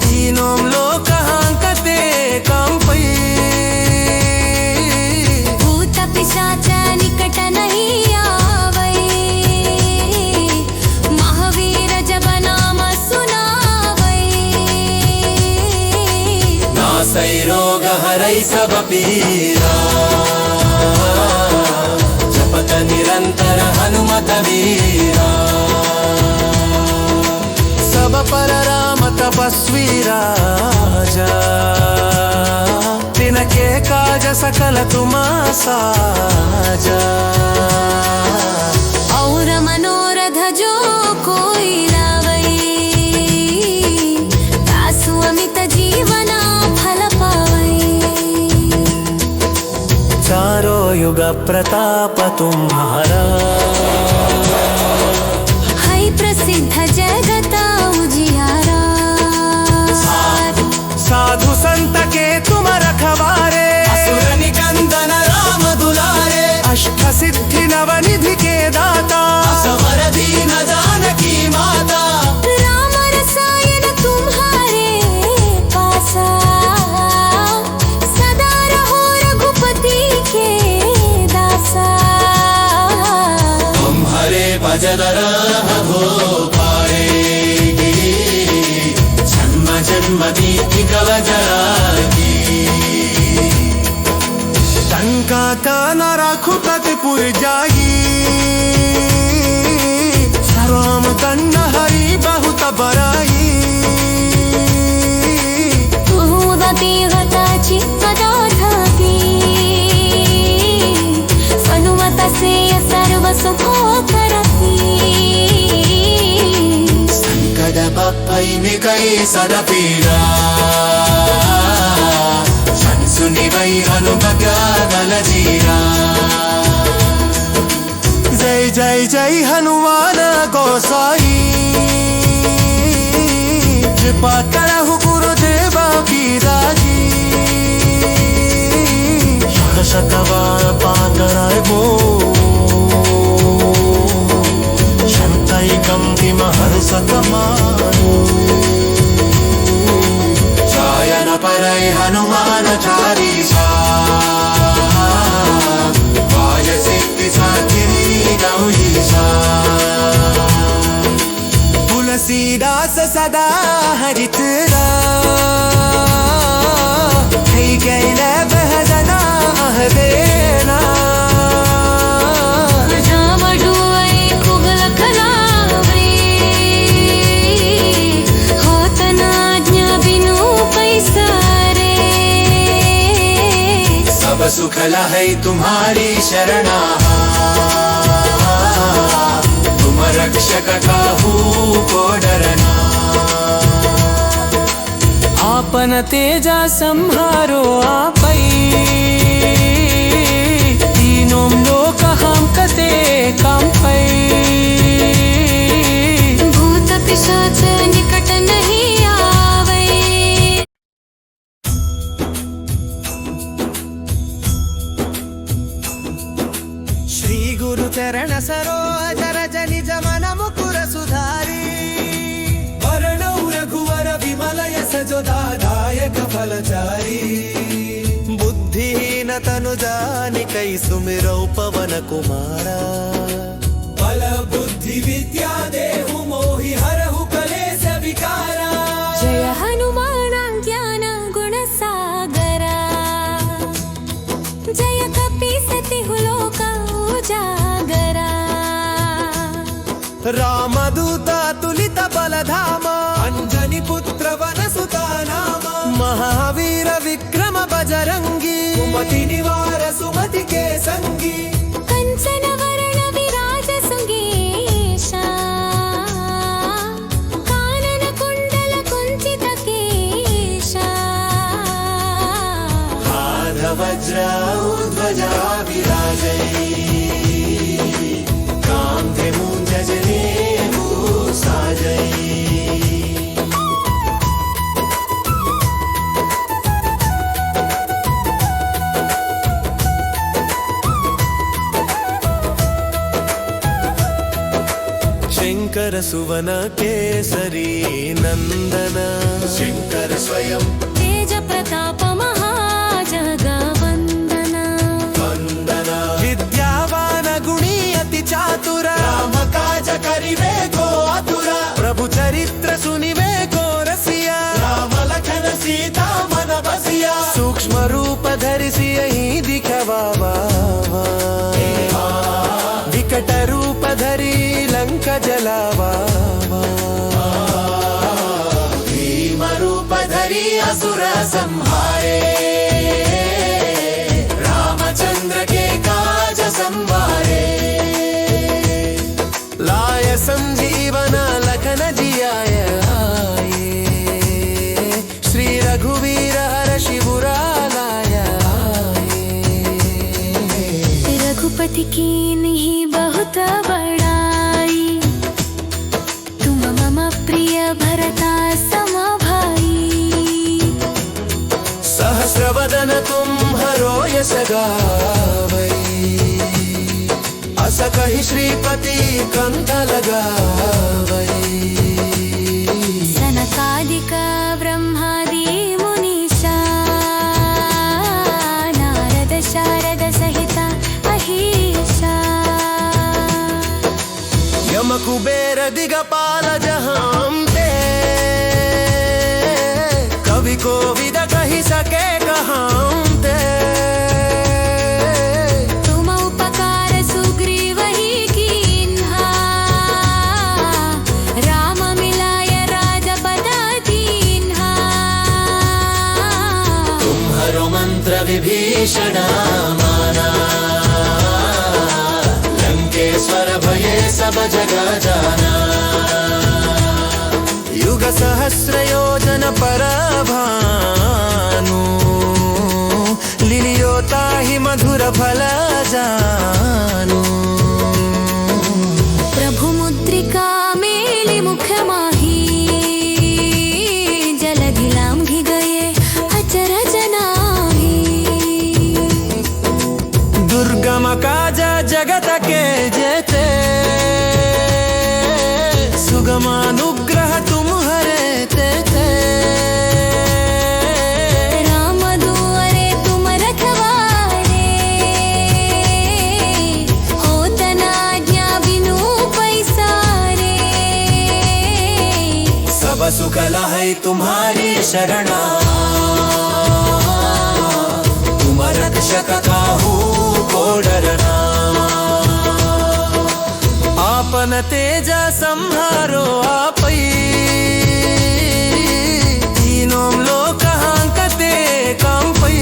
A: तीनों लोक हांकते कांपै।
B: भूत पिशाच निकट नहीं आवै महावीर जब नाम सुनावै।
A: नासै रोग हरै सब पीरा जपत निरंतर हनुमत वीरा। सब पर राम तपस्वी राजा तिनके काज सकल तुम साजा।
B: और मनोरथ जो कोई लावै तासु अमित जीवना फल पावै।
A: चारों युग प्रताप तुम्हारा
B: है प्रसिद्ध जगत उजियारा।
A: साधु संत के तुम रखवारे असुर निकंदन राम दुलारे। अष्ट सिद्धि नवनिधि के दाता असवर दीन जानकी माता।
B: राम रसायन तुम्हारे पासा सदा रहो रघुपति के दासा।
A: तुम्हारे भजन हो पाएगी जन्म जन्म दीति कव जाएगी। टंका कान रघुपति पुर जागी राम दंड हरि बहुत बराई।
B: उदती गताची पदार्थाती हनुमत से सर्व सुख करती।
A: संकट बप्पै निकै सद पीड़ा सुनि वै हनुमत दल जीरा। जय जय जय हनुमान गोसाई कृपा करहु गुरुदेवा की राजी। शतवार पातराय बो शंतै कंकिम हर्षत मानो। चायन परै हनुमान चालीसा वाय सिद्धि साधिनी गौरीसा। तुलसीदास सदा हरित गैल बहजना देना। सब सुख लहै तुम्हारी शरणा तुम रक्षक काहू को डरना। आपन तेजा संहारो आपै तीनों लोक हांकते कांपै।
B: भूत पिशाच निकट नहीं आवै
A: श्री गुरु चरण सरोज रज निज मन मुकुर सुधारी। वरणौ रघुवर विमल यश जो दायक फलचारी। बुद्धिहीन तनु जानिकै सुमिरौ पवन कुमारा। बल बुद्धि विद्या देहु मोहि हरहु कलेश विकारा।
B: जय हनुमान ज्ञान गुण सागरा जय कपि
A: రామదూత తులిత బలధామ అంజని పుత్ర వనసుతా నామ మహావీర విక్రమ బజరంగి సుమతి నివార సుమతి కే సంగి
B: కంచన వరణ విరాజ సుంగేశ కానన కుండల కుంచిత కేశ
A: వజ్ర ధ్వజ విరాజై కాంధే మూంజనే సాజై శంకర సువన కేసరి నందన శంకర స్వయం
B: తేజ ప్రతాప మహాజగవందన
A: వందన విద్యావాన గుణీ అతి చాతుర రామ కాజ కరివే గో అతుర ప్రభు చరిత్ర సునివే గో రసియా రామ లఖన సీతా మన బసియా సూక్ష్మ రూप धरिसी यही दिखवा विकट रूप धरी लंक जलावा भीम रूप धरी असुर संहारे रामचंद्र के काज संवारे लाय संजीवन लखन जियाय आए श्री रघुवीर हर शिवुरा लाय
B: रघुपति की नहीं बहुत बड़ाई तुम मम प्रिय भरता सम भाई
A: सहस्रवदन तुम हरो यश गावै अस कहि श्रीपति कंठ लगावै
B: सनकादिक ब्रह्मादि मुनीषा नारद शारद सहिता अहिषा
A: यम कुबेर दिगपाल जहांते कवि कोविद कहि सके कहांते
B: तुम उपकार सुग्रीव ही कीन्हा राम मिलाय राजपद दीन्हा
A: तुम्हारो मंत्र विभीषण माना लंकेश्वर भये सब जग जाना युग सहस्र योजन पर भानु लिलियोता ही मधुर फल जानु
B: प्रभु मुद्रिका मेलि मुख माही जलधि लांघि गए अचरज नाही
A: दुर्गम काज जगत के जेते सुगमानुग्रह तुम हरे ते
B: राम दुआरे तुम रखवारे होत न आज्ञा बिनु पैसारे
A: सब सुख लहै तुम्हारी शरणा तुम रक्षक काहू को डरना आपन तेज संहारो आपै तीनों लोक हांकते कांपै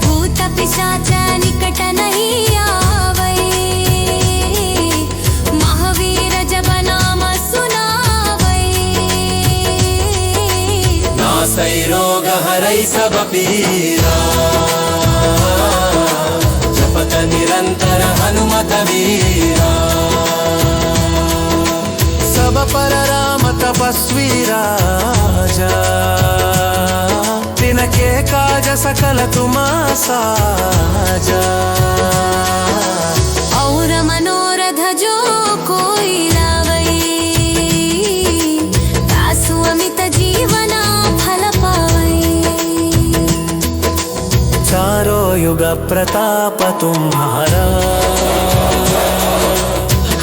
B: भूत पिशाच निकट नहीं आवै महावीर जब नाम सुनावै
A: नासै रोग हरै सब पीरा जपत निरंतर हनुमत वीरा सब पर राम तपस्वी राजा तिनके काज सकल तुम साजा
B: और मनोरथ जो कोई लावै तासु अमित जीवना फल पावै
A: चारों युग प्रताप तुम्हारा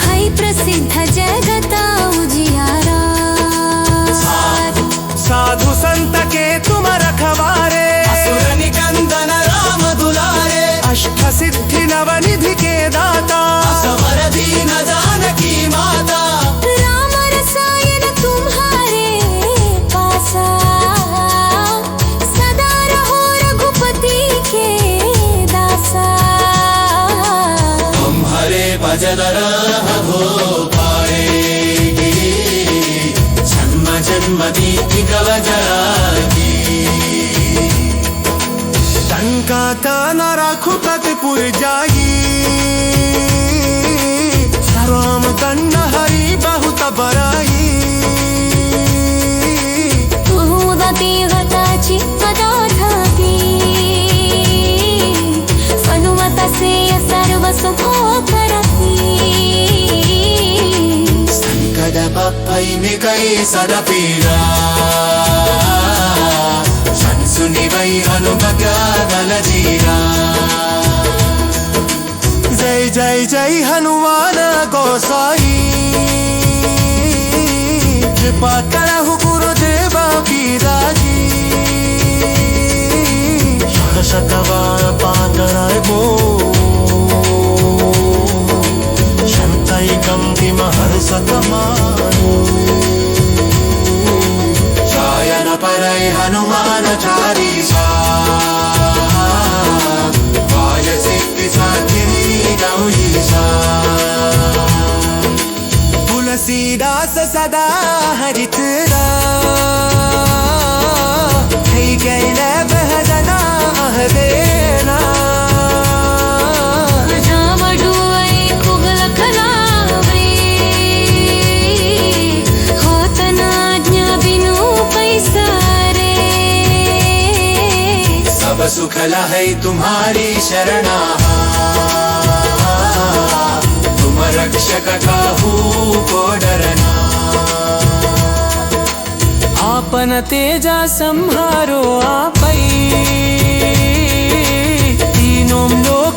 B: है प्रसिद्ध जगत उजियारा
A: साधु संत के तुम रखवारे असुर निकंदन राम दुलारे अष्ट सिद्धि नवनिधि के दाता असवर दीन भजनराह हो पाएगी, जन्म जन्म नीति कवचरागी। टंका ताना राखू कतपुर जागी, राम कंड हरी बहुत बराई।
B: तुहूदती गताची गदाधागी, सनुमतसे सर्व सुखो करती।
A: संकट बप्पई में कई सदपीरा, सुनी वही हनुमत्या बल जीरा। जय जय जय हनुमान गोसाई, कृपा करहु गुरुदेवा की राजी। शतवार पातराय बो, शंतई कंति महर्षत मानो। शयन परय हनुमान चालीसा, वाय सिद्धि साधिनी गौरीसा। तुलसीदास सदा हरित गैल बहजना अहदेना। सब सुख लहै तुम्हारी शरणा, तुम रक्षक काहू को डरना। आपन तेजा संहारो आपै, तीनों लोक